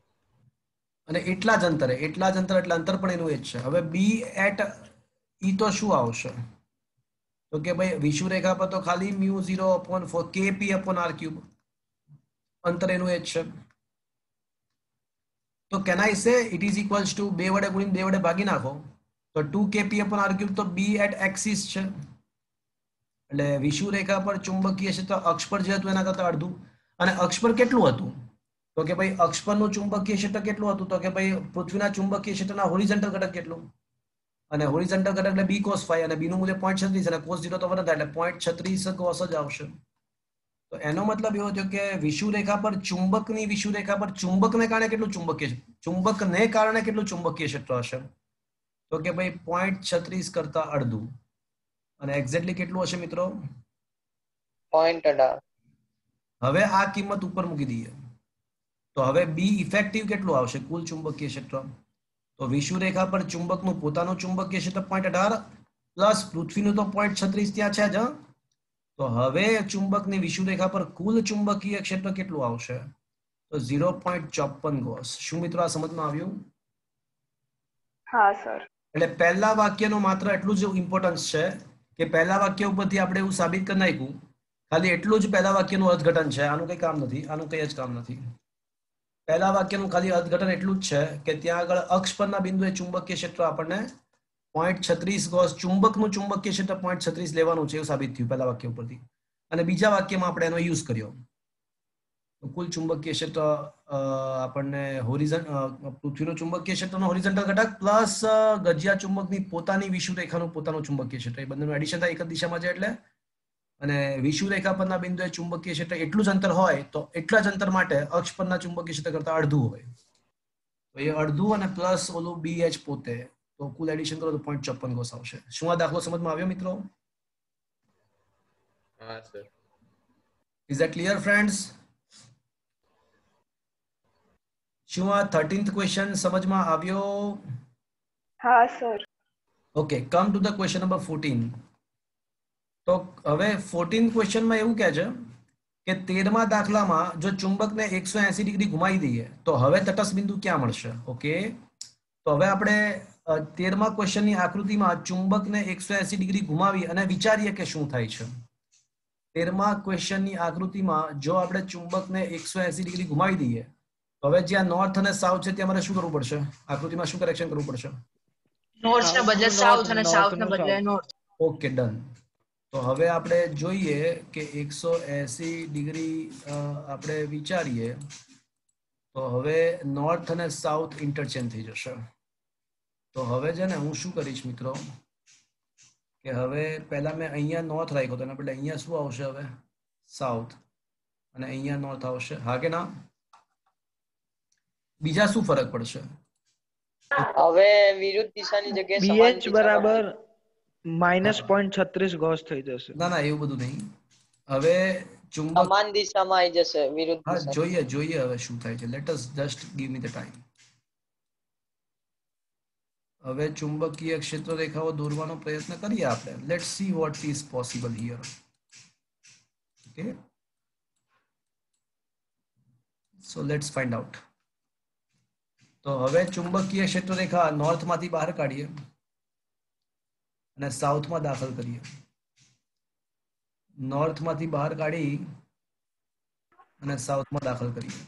અને એટલા જ અંતર એટલે અંતર પણ એનું એ જ છે. હવે બી એટ ઈ તો શું આવશે તો કે ભાઈ વિષુવ રેખા પર તો ખાલી mu 0/4 kp upon r cube અંતર એનું એ જ છે. તો કેન આઈ સે ઇટ ઇઝ ઇક્વલ્સ ટુ 2 વડે ગુણીને 2 વડે ભાગી નાખો તો 2 kp upon r cube તો બી એટ એક્સિસ છે. એટલે વિષુવ રેખા પર ચુંબકીય ક્ષેત્ર અક્ષ પર જે હતું એના કરતા અડધું. અને અક્ષ પર કેટલું હતું તો કે ભાઈ અક્ષ પરનું ચુંબકીય ક્ષેત્ર કેટલું હતું તો કે ભાઈ પૃથ્વીના ચુંબકીય ક્ષેત્રના હોરિઝોન્ટલ ઘટક કેટલું અને હોરિઝોન્ટલ ઘટક એટલે b cos phi અને b નું મૂલ્ય 0.36 અને cos 0 તો 1 એટલે 0.36 cos જ આવશે. તો એનો મતલબ એવો થયો કે વિષુવ રેખા પર ચુંબકની વિષુવ રેખા પર ચુંબકને કારણે કેટલું ચુંબકીય ક્ષેત્ર હશે તો કે ભાઈ 0.36 કરતા અડધું. અને એક્ઝેક્ટલી કેટલું હશે મિત્રો? 0.18. હવે આ કિંમત ઉપર મૂકી દઈએ તો હવે બી ઇફેક્ટિવ કેટલું આવશે કુલ ચુંબકીય ક્ષેત્ર? તો વિષુવ રેખા પર ચુંબકનું પોતાનું ચુંબકીય ક્ષેત્ર 0.18 પ્લસ પૃથ્વીનું તો 0.36 ત્યાં છે જ. તો હવે ચુંબકની વિષુવ રેખા પર કુલ ચુંબકીય ક્ષેત્ર કેટલું આવશે તો 0.54 ગોસ. શું મિત્રો આ સમજમાં આવ્યું? હા સર. એટલે પહેલા વાક્યનું માત્ર એટલું જ ઇમ્પોર્ટન્સ છે કે પહેલા વાક્ય ઉપરથી આપણે એવું સાબિત કરી નાખ્યું ખાલી એટલું જ પહેલા વાક્યનું અર્થઘટન છે. આનું કઈ કામ નથી, આનું કઈ જ કામ નથી. પહેલા વાક્યનું ખાલી અર્થઘટન એટલું જ છે કે ત્યાં આગળ અક્ષ પરના બિંદુએ ચુંબકીય ક્ષેત્ર આપણને 0.36 ગોસ ચુંબકનું ચુંબકીય ક્ષેત્ર 0.36 લેવાનું છે એવું સાબિત થયું પહેલા વાક્ય ઉપરથી. અને બીજા વાક્યમાં આપણે એનો યુઝ કર્યો. તો કુલ ચુંબકીય ક્ષેત્ર આપણને પૃથ્વીનું ચુંબકીય ક્ષેત્રનો હોરિઝોન્ટલ ઘટક પ્લસ ગજિયા ચુંબકની પોતાની વિષુવરેખાનું પોતાનું ચુંબકીય ક્ષેત્ર, એ બંનેનું એડિશન થાય એક જ દિશામાં છે એટલે. અને વિષુવરેખા પરના બિંદુએ ચુંબકીય ક્ષેત્ર એટલું જ અંતર હોય તો એટલા જ અંતર માટે અક્ષ પરના ચુંબકીય ક્ષેત્ર કરતા અડધું હોય. તો એ અડધું અને પ્લસ ઓલું BH પોતે, તો કુલ એડિશન કરો તો 0.54 કોસ આવશે. શું આ દાખલો સમજમાં આવ્યો મિત્રો? હા sir. Is that clear friends? શું આ 13th ક્વેશ્ચન સમજમાં આવ્યો? હા sir. Okay, come to the question number 14. તો હવે 14th ક્વેશ્ચનમાં એવું કહે છે કે 13મા દાખલામાં જો ચુંબકને 180 ડિગ્રી ઘુમાવી દઈએ તો હવે તટસ્થ બિંદુ ક્યાં મળશે? ઓકે, તો હવે આપણે 13મા ક્વેશ્ચનની આકૃતિમાં ચુંબકને 180 ડિગ્રી ઘુમાવી અને વિચારીએ કે શું થાય છે. 13મા ક્વેશ્ચનની આકૃતિમાં જો આપણે ચુંબકને 180 ડિગ્રી ઘુમાવી દઈએ તો હવે જ્યાં નોર્થ અને સાઉથ છે ત્યાં મારે શું કરવું પડશે? આકૃતિમાં શું કરેક્શન કરવું પડશે? નોર્થ ને બદલે સાઉથ અને સાઉથ ને બદલે નોર્થ. Okay, done. તો હવે આપણે જોઈએ કે 180 ડિગ્રી આપણે વિચારીએ તો હવે નોર્થ અને સાઉથ ઇન્ટરચેન્જ થઈ જશે. તો હવે છે ને હું શું કરીશ મિત્રો કે હવે પહેલા મેં અહીંયા નોર્થ રાખ્યો તો એના બદલે અહીંયા શું આવશે? હવે સાઉથ, અને અહીંયા નોર્થ આવશે. હા કે ના? બીજા શું ફરક પડશે? હવે વિરુદ્ધ દિશાની જગ્યાએ સમાન BH દિશામાં બરાબર -0.36 ગોસ થઈ જશે. ના ના, એવું બધું નહીં. હવે ચુંબક સમાન દિશામાં આવી જશે વિરુદ્ધ હા, દિશા. જોઈએ હવે શું થાય છે. Let us just give me the time. હવે ચુંબકીય ક્ષેત્ર રેખાઓ દોરવાનો પ્રયત્ન કરીએ આપણે. Let's see what is possible here. Okay, so let's find out. તો હવે ચુંબકીય ક્ષેત્ર રેખા નોર્થમાંથી બહાર કાઢીએ અને સાઉથમાં દાખલ કરીએ. નોર્થમાંથી બહાર કાઢી અને સાઉથમાં દાખલ કરીએ.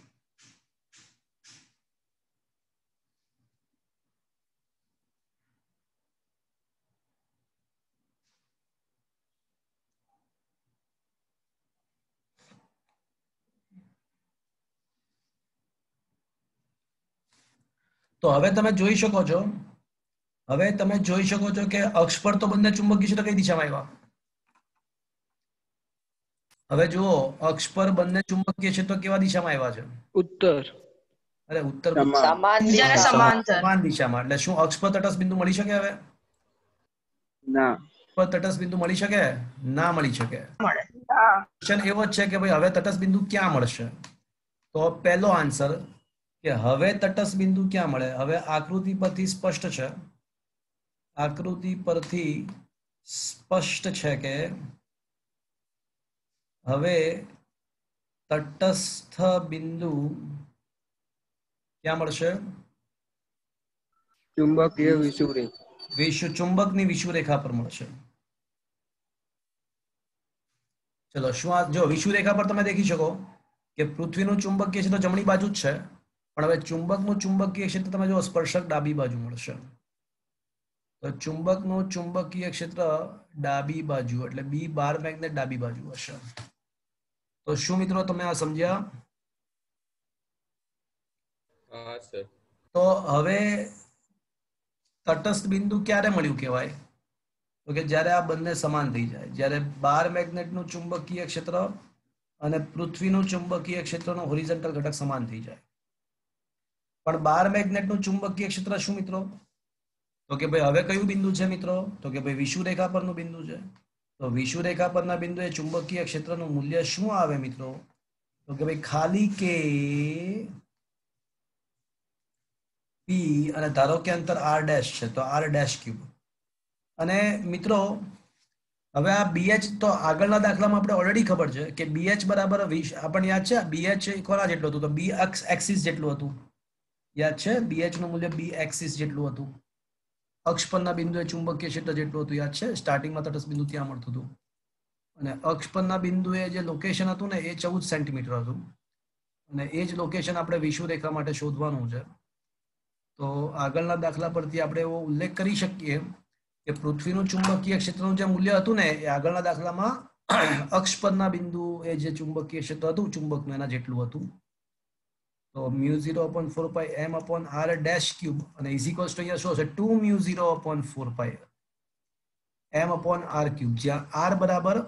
તો હવે તમે જોઈ શકો છો કે અક્ષ પર તો બંને ચુંબકીય ક્ષેત્ર કઈ દિશામાં આવ્યા? હવે જુઓ, અક્ષ પર બંને ચુંબકીય ક્ષેત્ર કેવા દિશામાં આવ્યા છે? ઉત્તર. અરે ઉત્તર સમાન બીજાને દિશા. સમાંતર. સમાન દિશામાં. એટલે શું અક્ષ પર તટસ્થ બિંદુ મળી શકે? હવે ના. પર તટસ્થ બિંદુ મળી શકે? ના મળી શકે. મળે. હા. ક્વેશ્ચન એવો જ છે કે ભાઈ હવે તટસ્થ બિંદુ ક્યાં મળશે? તો પહેલો આન્સર કે હવે તટસ્થ બિંદુ ક્યાં મળે? હવે આકૃતિ પરથી સ્પષ્ટ છે. આકૃતિ પરથી સ્પષ્ટ છે કે હવે તટસ્થ બિંદુ ક્યાં મળશે? ચુંબકીય વિષુવરેખા. ચુંબકની વિષુવરેખા પર મળશે. ચલો, શું આ જો વિષુવરેખા પર તમે દેખી શકો કે પૃથ્વીનું ચુંબકીય ક્ષેત્ર જમણી બાજુ જ છે, પણ હવે ચુંબકનું ચુંબકીય ક્ષેત્ર તમે જો સ્પર્શક ડાબી બાજુ મળશે. તો ચુંબકનું ચુંબકીય ક્ષેત્ર ડાબી બાજુ એટલે બી બાર મેગ્નેટ ડાબી બાજુ હશે. તો શું મિત્રો તમે આ સમજ્યા? હા સર. તો હવે તટસ્થ બિંદુ ક્યારે મળ્યું કહેવાય? તો કે જ્યારે આ બંને સમાન થઈ જાય, જ્યારે બાર મેગ્નેટનું ચુંબકીય ક્ષેત્ર અને પૃથ્વીનું ચુંબકીય ક્ષેત્રનો હોરિઝોન્ટલ ઘટક સમાન થઈ જાય. પણ બાર મેગ્નેટનું ચુંબકીય ક્ષેત્ર શું મિત્રો? તો કે ભાઈ હવે કયું બિંદુ છે મિત્રો? તો કે ભાઈ વિષુવરેખા પરનું બિંદુ છે. તો વિષુવરેખા પરના બિંદુએ ચુંબકીય ક્ષેત્રનું મૂલ્ય શું આવે મિત્રો? તો કે ભાઈ ખાલી કે પી અને ધારો કે અંતર r ડેશ છે તો r ડેશ ક્યુબ. અને મિત્રો હવે આ BH તો આગળના દાખલામાં આપણે ઓલરેડી ખબર છે કે BH બરાબર આપણને યાદ છે BH કોના જેટલું હતું? તો B એક્સિસ જેટલું હતું. યાદ છે? BH નું મૂલ્ય B એક્સિસ જેટલું હતું. અક્ષ પરના બિંદુએ ચુંબકીય ક્ષેત્ર જેટલું હતું. યાદ છે? સ્ટાર્ટિંગમાં તટસ્થ બિંદુ ત્યાં મળતું હતું. અને અક્ષ પરના બિંદુએ જે લોકેશન હતું ને એ 14 સેન્ટીમીટર હતું. અને એ જ લોકેશન આપણે વિષુવરેખા માટે શોધવાનું છે. તો આગળના દાખલા પરથી આપણે એવો ઉલ્લેખ કરી શકીએ કે પૃથ્વીનું ચુંબકીય ક્ષેત્રનું જે મૂલ્ય હતું ને એ આગળના દાખલામાં અક્ષ પરના બિંદુ એ જે ચુંબકીય ક્ષેત્ર હતું ચુંબકનું એના જેટલું હતું. તો μ0/4πm/r' અને ઇઝ ઇક્વલ્સ ટુ અહીંયા શું હશે 2μ0/4πm/r³,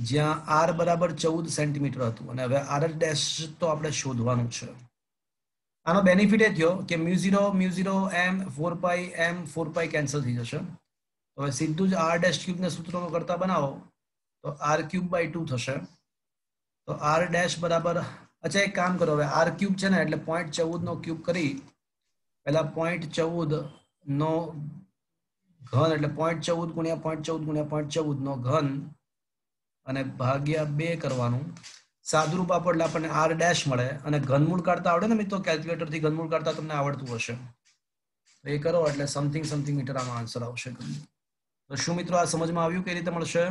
જ્યાં r બરાબર 14 સેન્ટીમીટર હતું. અને હવે r' તો આપણે શોધવાનું છે. આનો બેનિફિટ એ થયો કે μ0 કેન્સલ થઈ જશે. હવે સીધું જ r' ને સૂત્રનો કરતા બનાવો તો r³/2 થશે. તો r' બરાબર, અચ્છા એક કામ કરો, હવે r³ છે ને એટલે 0.14 નો ક્યુબ કરી પહેલા 0.14 નો ઘન એટલે 0.14 ગુણ્યા 0.14 ગુણ્યા 0.14 નો ઘન અને ભાગ્યા 2 કરવાનું. સાદુરૂપ આપો એટલે આપણને r' મળે. અને ઘનમૂળ કાઢતા આવડે ને મિત્રો, કેલ્ક્યુલેટર થી ઘનમૂળ કાઢતા તમને આવડતું હશે. એ કરો એટલે સમથિંગ મીટર આમાં આન્સર આવશે. તો શું મિત્રો આ સમજમાં આવ્યું કઈ રીતે મળશે?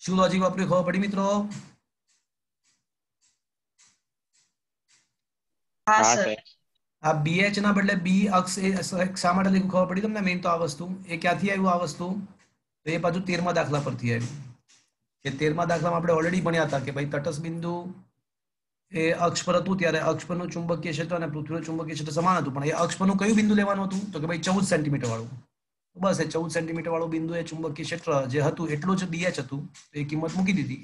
શું લોજિક વાપર્યું ખબર પડી મિત્રો? હા સર. આ BH ના બદલે B અક્ષ શા માટે લખ્યું ખબર પડી તમને? મેઇન તો આ વસ્તુ એ ક્યાંથી આવ્યું આ વસ્તુ? તો એ પાછું 13મા દાખલા પરથી આવ્યું. કે 13મા દાખલામાં આપણે ઓલરેડી ભણ્યા હતા કે ભાઈ તટસ્થ બિંદુ એ અક્ષ પર હતું ત્યારે અક્ષ પરનું ચુંબકીય ક્ષેત્ર અને પૃથ્વીનું ચુંબકીય ક્ષેત્ર સમાન હતું. પણ એ અક્ષ પરનું કયું બિંદુ લેવાનું હતું? તો કે ભાઈ 14 સેન્ટીમીટર વાળું. બસ એ 14 સેન્ટીમીટર વાળું બિંદુ એ ચુંબકીય ક્ષેત્ર જે હતું એટલું જ BH હતું. એ કિંમત મૂકી દીધી.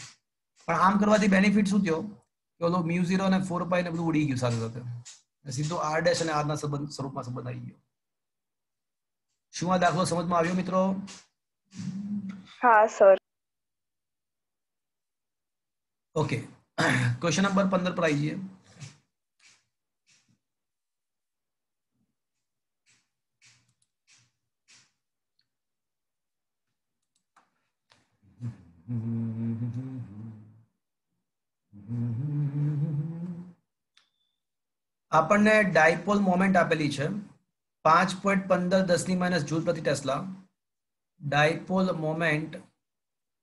પણ આમ કરવાથી બેનિફિટ શું થયો કે ઓલો μ0 અને 4π ને બધું ઉડી ગયું સાથે સાથે. સીધો r' અને r ના સ્વરૂપમાં સંબંધ આવી ગયો. શું આ દાખલો સમજમાં આવ્યો મિત્રો? હા સર. ઓકે, ક્વેશ્ચન નંબર 15 પર આવી જઈએ. આપણને ડાયપોલ મોમેન્ટ આપેલી છે 5.15 10⁻⁻ જૂલ પ્રતિ ટેસ્લા. ડાયપોલ મોમેન્ટ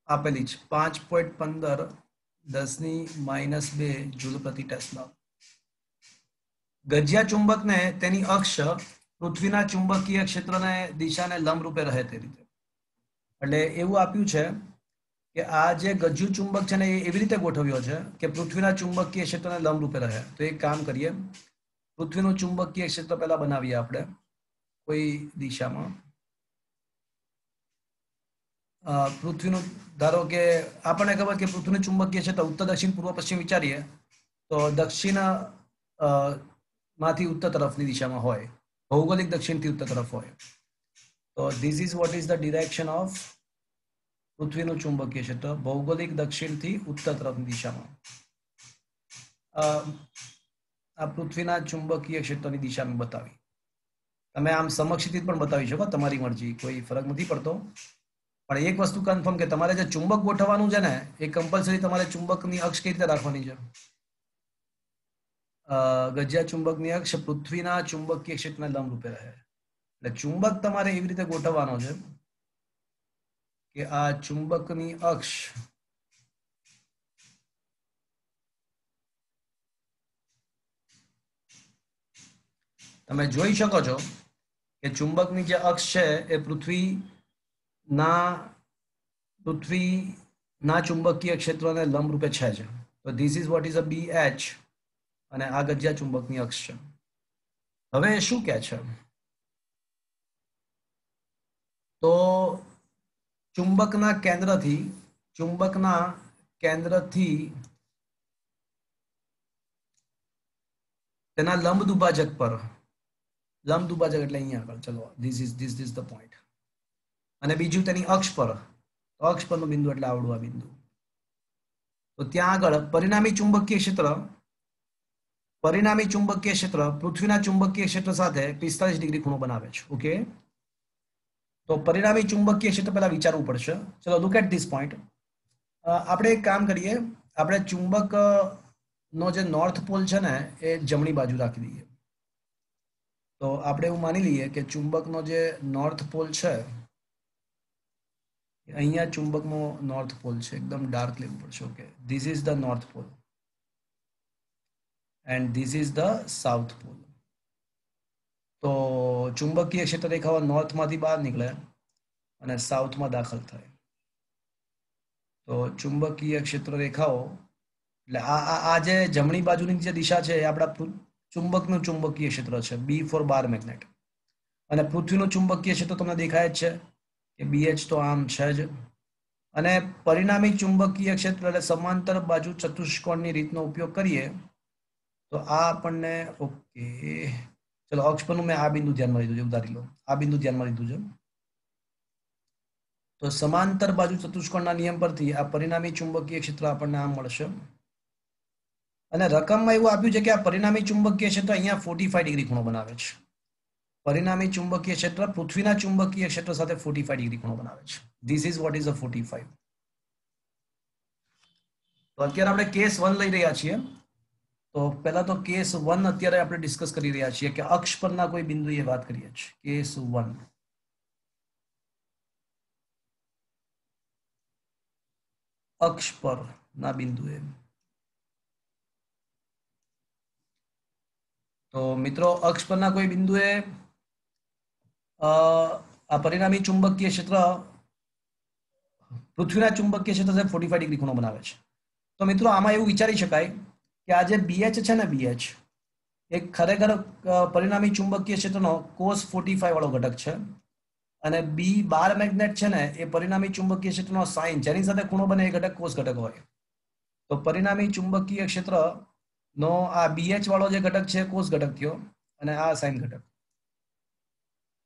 આપેલી છે 5.15 10⁻² જૂલ પ્રતિ ટેસ્લા. ગજિયા ચુંબકને તેની અક્ષ પૃથ્વીના ચુંબકીય ક્ષેત્રને દિશાને લંબ રૂપે રહે તે રીતે. એટલે એવું આપ્યું છે કે આ જે ગજ્યું ચુંબક છે ને એ એવી રીતે ગોઠવ્યો છે કે પૃથ્વીના ચુંબકીય ક્ષેત્રને લંબ રૂપે રહે. તો એક કામ કરીએ, પૃથ્વીનું ચુંબકીય ક્ષેત્ર પહેલા બનાવીએ આપણે કોઈ દિશામાં. પૃથ્વીનું ધારો કે આપણને ખબર કે પૃથ્વીનું ચુંબકીય ક્ષેત્ર ઉત્તર દક્ષિણ પૂર્વ પશ્ચિમ વિચારીએ તો દક્ષિણ માંથી ઉત્તર તરફની દિશામાં હોય, ભૌગોલિક દક્ષિણથી ઉત્તર તરફ હોય. તો this is what is the direction of પૃથ્વીનું ચુંબકીય ક્ષેત્ર, ભૌગોલિક દક્ષિણથી ઉત્તર તરફની દિશામાં. આ પૃથ્વીના ચુંબકીય ક્ષેત્રની દિશા મેં બતાવી. તમે આમ સમક્ષિતિજ પણ બતાવી શકો, તમારી મરજી, કોઈ ફરક નથી પડતો. પણ એક વસ્તુ કન્ફર્મ કે તમારે જે ચુંબક ગોઠવવાનું છે ને એ કમ્પલસરી તમારે ચુંબકની અક્ષ કઈ રીતે રાખવાની છે? ગજિયા ચુંબકની અક્ષ પૃથ્વીના ચુંબકીય ક્ષેત્રને લંબ રૂપે રહે. એટલે ચુંબક તમારે એવી રીતે ગોઠવવાનો છે કે આ ચુંબકની અક્ષ તમે જોઈ શકો છો કે ચુંબકની જે અક્ષ છે એ પૃથ્વીના ચુંબકીય ક્ષેત્રને લંબ રૂપે છે. તો this is what is a BH અને આ ગજિયા ચુંબકની અક્ષ છે. હવે શું કહે છે? તો ચુંબકના કેન્દ્રથી તેના લંબ દુભાજક પર, લંબ દુભાજક એટલે અહીંયા આગળ, ચલો ધીસ ઇઝ ધ પોઈન્ટ. અને બીજું તેની અક્ષ પર, તો અક્ષ પરનું બિંદુ એટલે આવડું આ બિંદુ. તો ત્યાં આગળ પરિણામી ચુંબકીય ક્ષેત્ર પૃથ્વીના ચુંબકીય ક્ષેત્ર સાથે 45 ડિગ્રી ખૂણો બનાવે છે. ઓકે, તો પરિણામી ચુંબકીય ક્ષેત્ર પહેલા વિચારવું પડશે. ચલો લુક એટ ધીસ પોઈન્ટ. આપણે એક કામ કરીએ, આપણે ચુંબક નો જે નોર્થ પોલ છે ને એ જમણી બાજુ રાખી દઈએ. તો આપણે એવું માની લઈએ કે ચુંબકનો જે નોર્થ પોલ છે અહીંયા ચુંબકનો નોર્થ પોલ છે, એકદમ ડાર્ક લેવું પડશે. Okay, this is the north pole and this is the south pole. તો ચુંબકીય ક્ષેત્ર રેખાઓ નોર્થમાંથી બહાર નીકળે અને સાઉથમાં દાખલ થાય. તો ચુંબકીય ક્ષેત્ર રેખાઓ એટલે આ જે જમણી બાજુની જે દિશા છે એ આપણા ચુંબકનું ચુંબકીય ક્ષેત્ર છે, બી ફોર બાર મેગ્નેટ. અને પૃથ્વીનું ચુંબકીય ક્ષેત્ર તમને દેખાય જ છે કે BH તો આમ છે જ. અને પરિણામી ચુંબકીય ક્ષેત્ર એટલે સમાંતર બાજુ ચતુષ્કોણની રીતનો ઉપયોગ કરીએ તો આ આપણને ઓકે ચલો અક્ષ પરનું મેં આ બિંદુ ધ્યાનમાં લીધું છે, ઉધારી લો, આ બિંદુ ધ્યાનમાં લીધું છે. તો સમાંતર બાજુ ચતુષ્કોણના નિયમ પરથી આ પરિણામી ચુંબકીય ક્ષેત્ર આપણને આમ મળશે. અને રકમમાં એવું આપ્યું છે કે આ પરિણામી ચુંબકીય ક્ષેત્ર અહીંયા 45 ડિગ્રી ખૂણો બનાવે છે. પરિણામી ચુંબકીય ક્ષેત્ર પૃથ્વીના ચુંબકીય ક્ષેત્ર સાથે 45 ડિગ્રી ખૂણો બનાવે છે. This is what is a 45. તો અત્યારે આપણે કેસ 1 લઈ રહ્યા છીએ. તો પહેલા તો કેસ 1 અત્યારે આપણે ડિસ્કસ કરી રહ્યા છીએ કે અક્ષ પરના કોઈ બિંદુએ વાત કરીએ છીએ. કેસ 1 અક્ષ પરના બિંદુએ. તો મિત્રો અક્ષ પરના કોઈ બિંદુએ આ પરિણામી ચુંબકીય ક્ષેત્ર પૃથ્વીના ચુંબકીય ક્ષેત્ર સાથે 45 ડિગ્રી ખૂણો બનાવે છે. તો મિત્રો આમાં એવું વિચારી શકાય કે આ જે BH છે ને, BH એક ખરેખર પરિણામી ચુંબકીય ક્ષેત્રનો cos 45 વાળો ઘટક છે. અને બી બાર મેગ્નેટ છે ને એ પરિણામી ચુંબકીય ક્ષેત્રનો સાઇન જેની સાથે ખૂણો બને એ ઘટક કોસ ઘટક હોય. તો પરિણામી ચુંબકીય ક્ષેત્રનો આ BH વાળો જે ઘટક છે કોસ ઘટક થયો અને આ સાઇન ઘટક.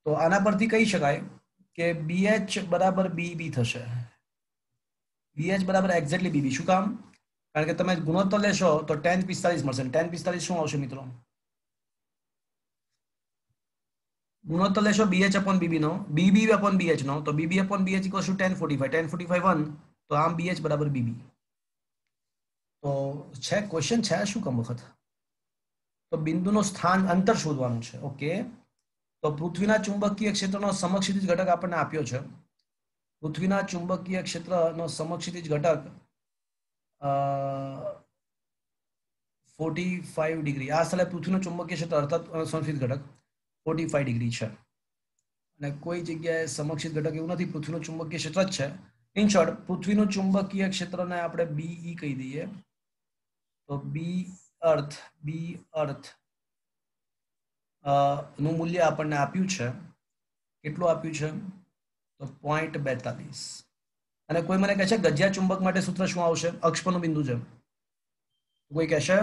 તો આના પરથી કહી શકાય કે BH બરાબર BB થશે. BH બરાબર એક્ઝેક્ટલી BB. શું કામ? કારણ કે તમે ગુણોત્તર લેશો તો tan 45 મળશે. tan 45 શું આવશે મિત્રો? ગુણોત્તર લેશો BH upon BB નો, BB upon BH નો, તો BB upon BH equals to tan 45. tan 45 1, તો આમ BH બરાબર BB. તો છે ક્વેશ્ચન છે શું કમ વખત? તો બિંદુનું સ્થાન અંતર શોધવાનું છે. ઓકે, તો પૃથ્વીના ચુંબકીય ક્ષેત્રનો સમક્ષિતિજ ઘટક આપણને આપ્યો છે. પૃથ્વીના ચુંબકીય ક્ષેત્રનો સમક્ષિતિજ ઘટક 45 ડિગ્રી. આ સ્થળે પૃથ્વીનું ચુંબકીય ક્ષેત્ર અર્થાત સમક્ષિતિજ ઘટક 45 ડિગ્રી છે. અને કોઈ જગ્યાએ સમક્ષિત ઘટક એવું નથી, પૃથ્વીનું ચુંબકીય ક્ષેત્ર જ છે. ઇન શોર્ટ પૃથ્વીનું ચુંબકીય ક્ષેત્રને આપણે BE કહી દઈએ. તો બી અર્થ નું મૂલ્ય આપણને આપ્યું છે. કેટલું આપ્યું છે? તો 0.42. અને કોઈ મને કહે છે ગજિયા ચુંબક માટે સૂત્ર શું આવશે? અક્ષ પરનું બિંદુ છે. કોઈ કહેશે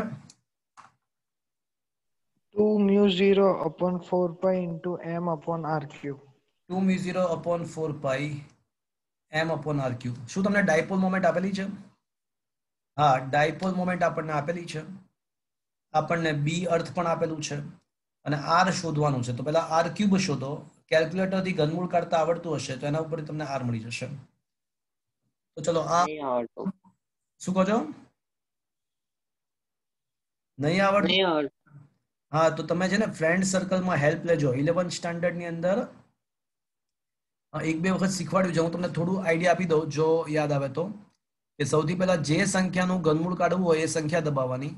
2μ0/4π into m upon r cube. 2μ0/4π m/r cube. શું તમને ડાયપોલ મોમેન્ટ આપેલી છે? હા, ડાયપોલ મોમેન્ટ આપણને આપેલી છે. આપણને બી અર્થ પણ આપેલું છે અને આર શોધવાનું છે. તો પહેલા આર ક્યુબ શોધો. કેલ્ક્યુલેટરથી ઘનમૂળ કાઢતા આવડતું હશે તો એના ઉપર તમને આર મળી જશે. તો ચલો આ શું કહો છો? નહીં આવડતું? હા, તો તમે છે ને ફ્રેન્ડ સર્કલમાં હેલ્પ લેજો. 11th સ્ટાન્ડર્ડની અંદર એક બે વખત શીખવાડ્યું છે. હું તમને થોડું આઈડિયા આપી દઉં જો યાદ આવે તો. કે સૌથી પહેલા જે સંખ્યાનું ઘનમૂળ કાઢવું હોય એ સંખ્યા દબાવવાની,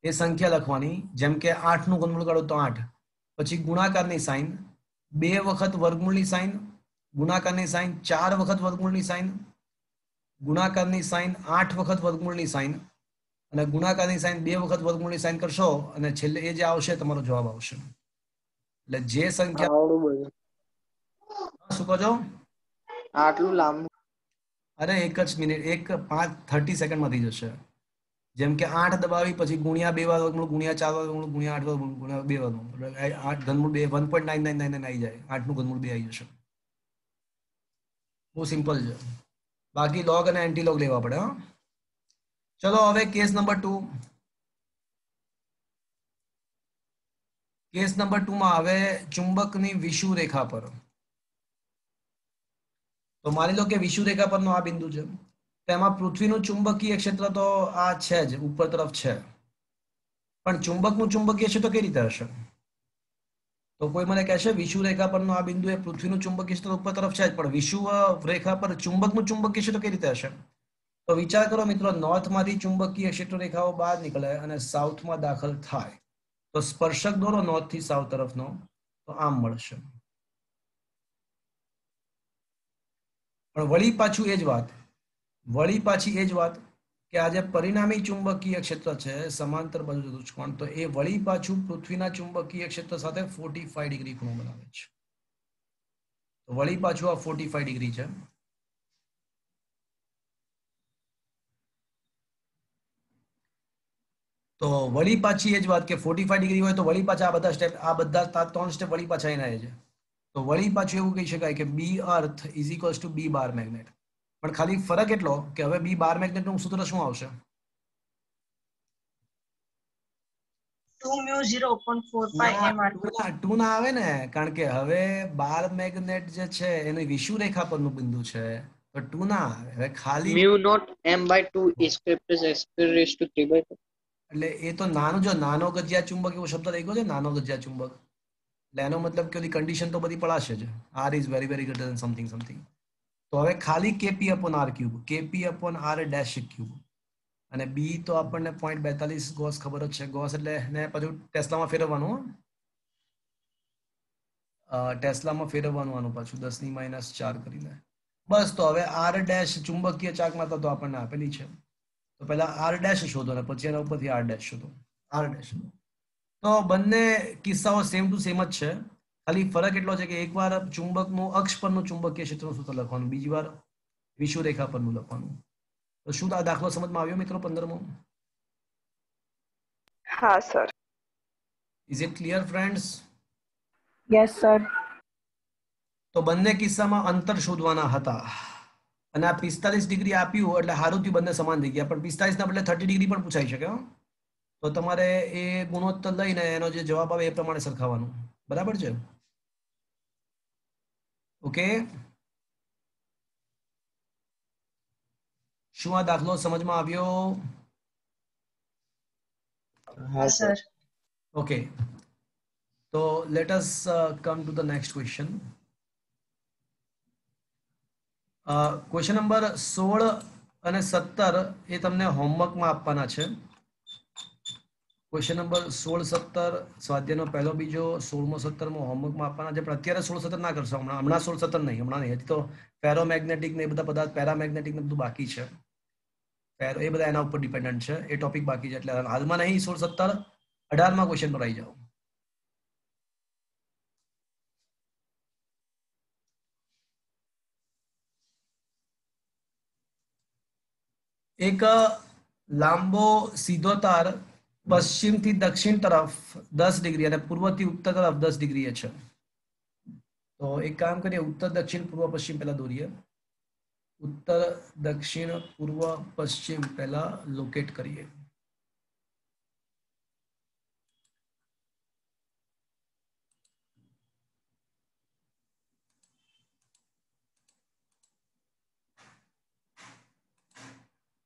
એ સંખ્યા લખવાની. જેમ કે 8 નું ઘનમૂળ કાઢો તો 8, પછી ગુણાકારની સાઇન, 2 વખત વર્ગમૂળની સાઇન, ગુણાકારની સાઇન, 4 વખત વર્ગમૂળની સાઇન, ગુણાકારની સાઇન, 8 વખત વર્ગમૂળની સાઇન અને ગુણાકારની સાઇન 2 વખત વર્ગમૂળની સાઇન કરશો અને છેલ્લે એ જે આવશે તમારો જવાબ આવશે. એટલે જે સંખ્યા શું કહો છો? આટલું લાંબુ? અરે એક જ મિનિટ, 30 સેકન્ડમાં થઈ જશે. જેમ કે 8 દબાવી પછી ગુણ્યા 2 વાર વર્ગમૂળ, ગુણ્યા 4 વાર વર્ગમૂળ, ગુણ્યા 8 વર્ગમૂળ, ગુણ્યા 2 વર્ગમૂળ, 8 ઘનમૂળ 2 1.9999 આવી જાય. 8 નું ઘનમૂળ 2 આવી જશે. બહુ સિમ્પલ છે. બાકી લોગ અને એન્ટી લોગ લેવા પડે. હા, ચલો હવે કેસ નંબર 2. કેસ નંબર 2 માં હવે ચુંબકની વિષુવ રેખા પર. તો માની લો કે વિષુવ રેખા પરનો આ બિંદુ છે. તેમાં પૃથ્વીનું ચુંબકીય ક્ષેત્ર તો આ છે જ, ઉપર તરફ છે. પણ ચુંબકનું ચુંબકીય ક્ષેત્ર કઈ રીતે હશે? તો કોઈ મને કહેશે વિષુવ રેખા પરનો આ બિંદુ એ પૃથ્વીનું ચુંબકીય ક્ષેત્ર ઉપર તરફ છે જ, પણ વિષુવ રેખા પર ચુંબકનું ચુંબકીય ક્ષેત્ર કઈ રીતે હશે? તો વિચાર કરો મિત્રો, નોર્થમાંથી ચુંબકીય ક્ષેત્ર રેખાઓ બહાર નીકળે અને સાઉથમાં દાખલ થાય. તો સ્પર્શક દોરો નોર્થ થી સાઉથ તરફનો, તો આમ મળશે. પણ વળી પાછું એ જ વાત કે આ જે પરિણામી ચુંબકીય ક્ષેત્ર છે સમાંતર બાજુ ચતુષ્કોણ, તો એ વળી પાછું પૃથ્વીના ચુંબકીય ક્ષેત્ર સાથે 45 ડિગ્રી ખૂણો બનાવે છે. તો વળી પાછું આ 45 ડિગ્રી છે. તો વળી પાછી એ જ વાત કે 45 ડિગ્રી હોય તો વળી પાછા આ બધા 3 સ્ટેપ વળી પાછા એના છે. તો વળી પાછું એવું કહી શકાય કે B earth is equals to B bar magnet. પણ ખાલી ફરક એટલો કે હવે બી બાર મેગ્નેટનું સૂત્ર શું આવશે? 2μ0/4πm r². 2 ના આવે ને, કારણ કે હવે બાર મેગ્નેટ જે છે એની વિષુવરેખા પરનું બિંદુ છે, તો 2 ના આવે. હવે ખાલી mu naught m/2 is square plus s square raised to 3/2. એટલે એ તો નાનો ગજિયા ચુંબક એવો શબ્દ લઈ ગયો છે, નાનો ગજિયા ચુંબક. એટલે એનો મતલબ કે ઓલી કન્ડિશન તો બધી પડાશે જ. r is very very greater than something something. તો હવે ખાલી kp upon r cube, kp upon r dash cube, અને બી તો આપણને 0.42 ગોસ ખબર જ છે. ગોસ એટલે ને પાછું ટેસ્લામાં ફેરવવાનું, ટેસ્લામાં ફેરવવાનું આનું પાછું 10⁻⁴ કરીને. બસ. તો હવે r ડેશ ચુંબકીય ચાક માત્રા તો આપણને આપેલી છે. તો પહેલા r ડેશ શોધો અને પછી એના ઉપરથી r ડેશ શોધો. r dash. તો બંને કિસ્સાઓ સેમ ટુ સેમ જ છે. ખાલી ફરક એટલો છે કે એકવાર ચુંબકનું અક્ષ પરનું ચુંબકીય ક્ષેત્રનું સૂત્ર લખવાનું, બીજી વાર વિષુવરેખા પરનું લખવાનું. તો શું આ દાખલો સમજમાં આવ્યો મિત્રો 15મો? હા sir. Is it clear friends? Yes sir. તો બંને કિસ્સામાં અંતર શોધવાના હતા, અને આ 45 ડિગ્રી આપ્યું એટલે હારું થયું બંને સમાન થઈ ગયા. પણ 45 ના બદલે 30 ડિગ્રી પણ પૂછાઈ શકે. તો તમારે એ ગુણોત્તર લઈને એનો જે જવાબ આવે એ પ્રમાણે સરખાવવાનું. બરાબર છે? ઓકે. શું આ દાખલો સમજમાં આવ્યો? હા sir. Okay, so let us come to the next question. Question number 16 અને 17 એ તમને હોમવર્કમાં આપવાના છે. ક્વેશ્ચન નંબર 16, 17 સ્વાધ્યાયનો પહેલો બીજો, 16મો 17મો હોમવર્કમાં આપવાના છે. પણ અત્યારે 16, 17 ના કરશો. હમણાં 16, 17 નહીં. હમણાં નહીં. હજી તો ફેરોમેગ્નેટિક ને એ બધા પદાર્થ, પેરામેગ્નેટિક ને બધું બાકી છે. એ બધા એના ઉપર ડિપેન્ડન્ટ છે. એ ટોપિક બાકી છે. એટલે હાલમાં નહીં. 16, 17, 18માં ક્વેશ્ચન પર આવી જાઓ. એક લાંબો સીધો તાર પશ્ચિમથી દક્ષિણ તરફ 10 ડિગ્રી અને પૂર્વથી ઉત્તર તરફ 10 ડિગ્રી છે. તો એક કામ કરીએ, ઉત્તર દક્ષિણ પૂર્વ પશ્ચિમ પહેલા દોરીએ. ઉત્તર દક્ષિણ પૂર્વ પશ્ચિમ પહેલા લોકેટ કરીએ.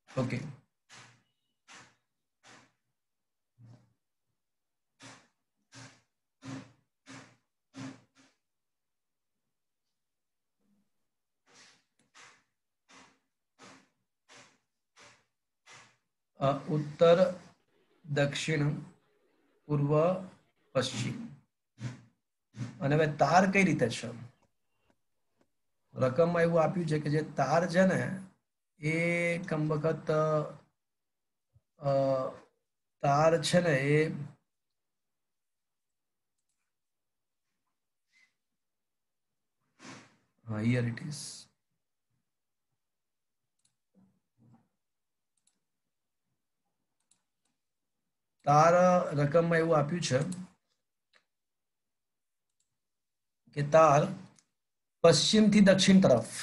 ઓકે. ઉત્તર દક્ષિણ પૂર્વ પશ્ચિમ. અને હવે તાર કઈ રીતે છે? રકમમાં એવું આપ્યું છે કે જે તાર છે ને એ કમ વખત તાર છે ને એ here it is. તાર રકમમાં એવું આપ્યું છે કે તાર પશ્ચિમથી દક્ષિણ તરફ,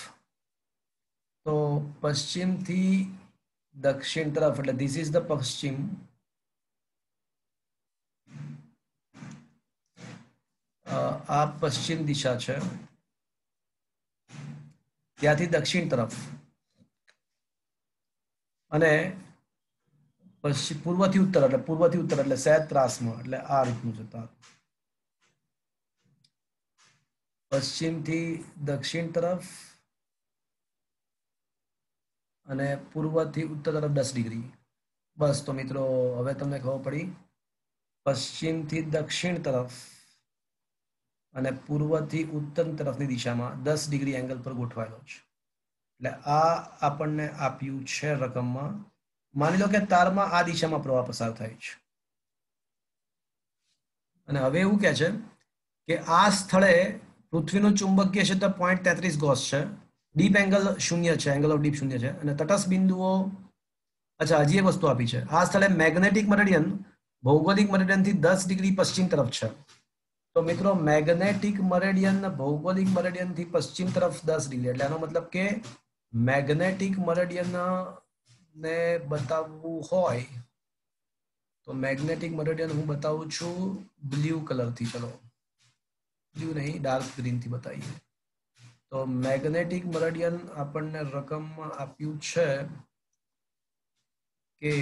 તો પશ્ચિમથી દક્ષિણ તરફ એટલે ધીસ ઇઝ ધ પશ્ચિમ, આ પશ્ચિમ દિશા છે, ત્યાંથી દક્ષિણ તરફ, અને પશ્ચિમ પૂર્વથી ઉત્તર એટલે સહેજ ત્રાસમાં, એટલે આ રીતનું છે તાર. પશ્ચિમથી દક્ષિણ તરફ અને પૂર્વથી ઉત્તર તરફ 10 ડિગ્રી. બસ. તો મિત્રો હવે તમને ખબર પડી. પશ્ચિમથી દક્ષિણ તરફ અને પૂર્વથી ઉત્તર તરફની દિશામાં 10 ડિગ્રી એંગલ પર ગોઠવાયેલો છે. એટલે આ આપણને આપ્યું છે રકમમાં. માની લો કે તારમાં આ દિશામાં પ્રવાહ પસાર થાય છે અને હવે એવું કહે છે કે આ સ્થળે પૃથ્વીનું ચુંબકીય ક્ષેત્ર 0.33 ગોસ છે, ડીપ એંગલ 0 છે, એંગલ ઓફ ડીપ 0 છે અને તટસ્થ બિંદુઓ, અચ્છા હજી એક વસ્તુ આપી છે, આ સ્થળે મેગ્નેટિક મેરિડિયન ભૌગોલિક મેરિડિયનથી 10 ડિગ્રી પશ્ચિમ તરફ છે. તો મિત્રો મેગ્નેટિક મેરિડિયન ભૌગોલિક મેરિડિયનથી પશ્ચિમ તરફ 10 ડિગ્રી, એટલે આનો મતલબ કે મેગ્નેટિક મેરિડિયન ને બતાવવું હોય તો મેગ્નેટિક મેરિડિયન હું બતાવું છું બ્લુ કલરથી. ચલો બ્લુ નહીં, ડાર્ક ગ્રીનથી બતાવીએ. તો મેગ્નેટિક મેરિડિયન આપણને રકમમાં આપ્યું છે કે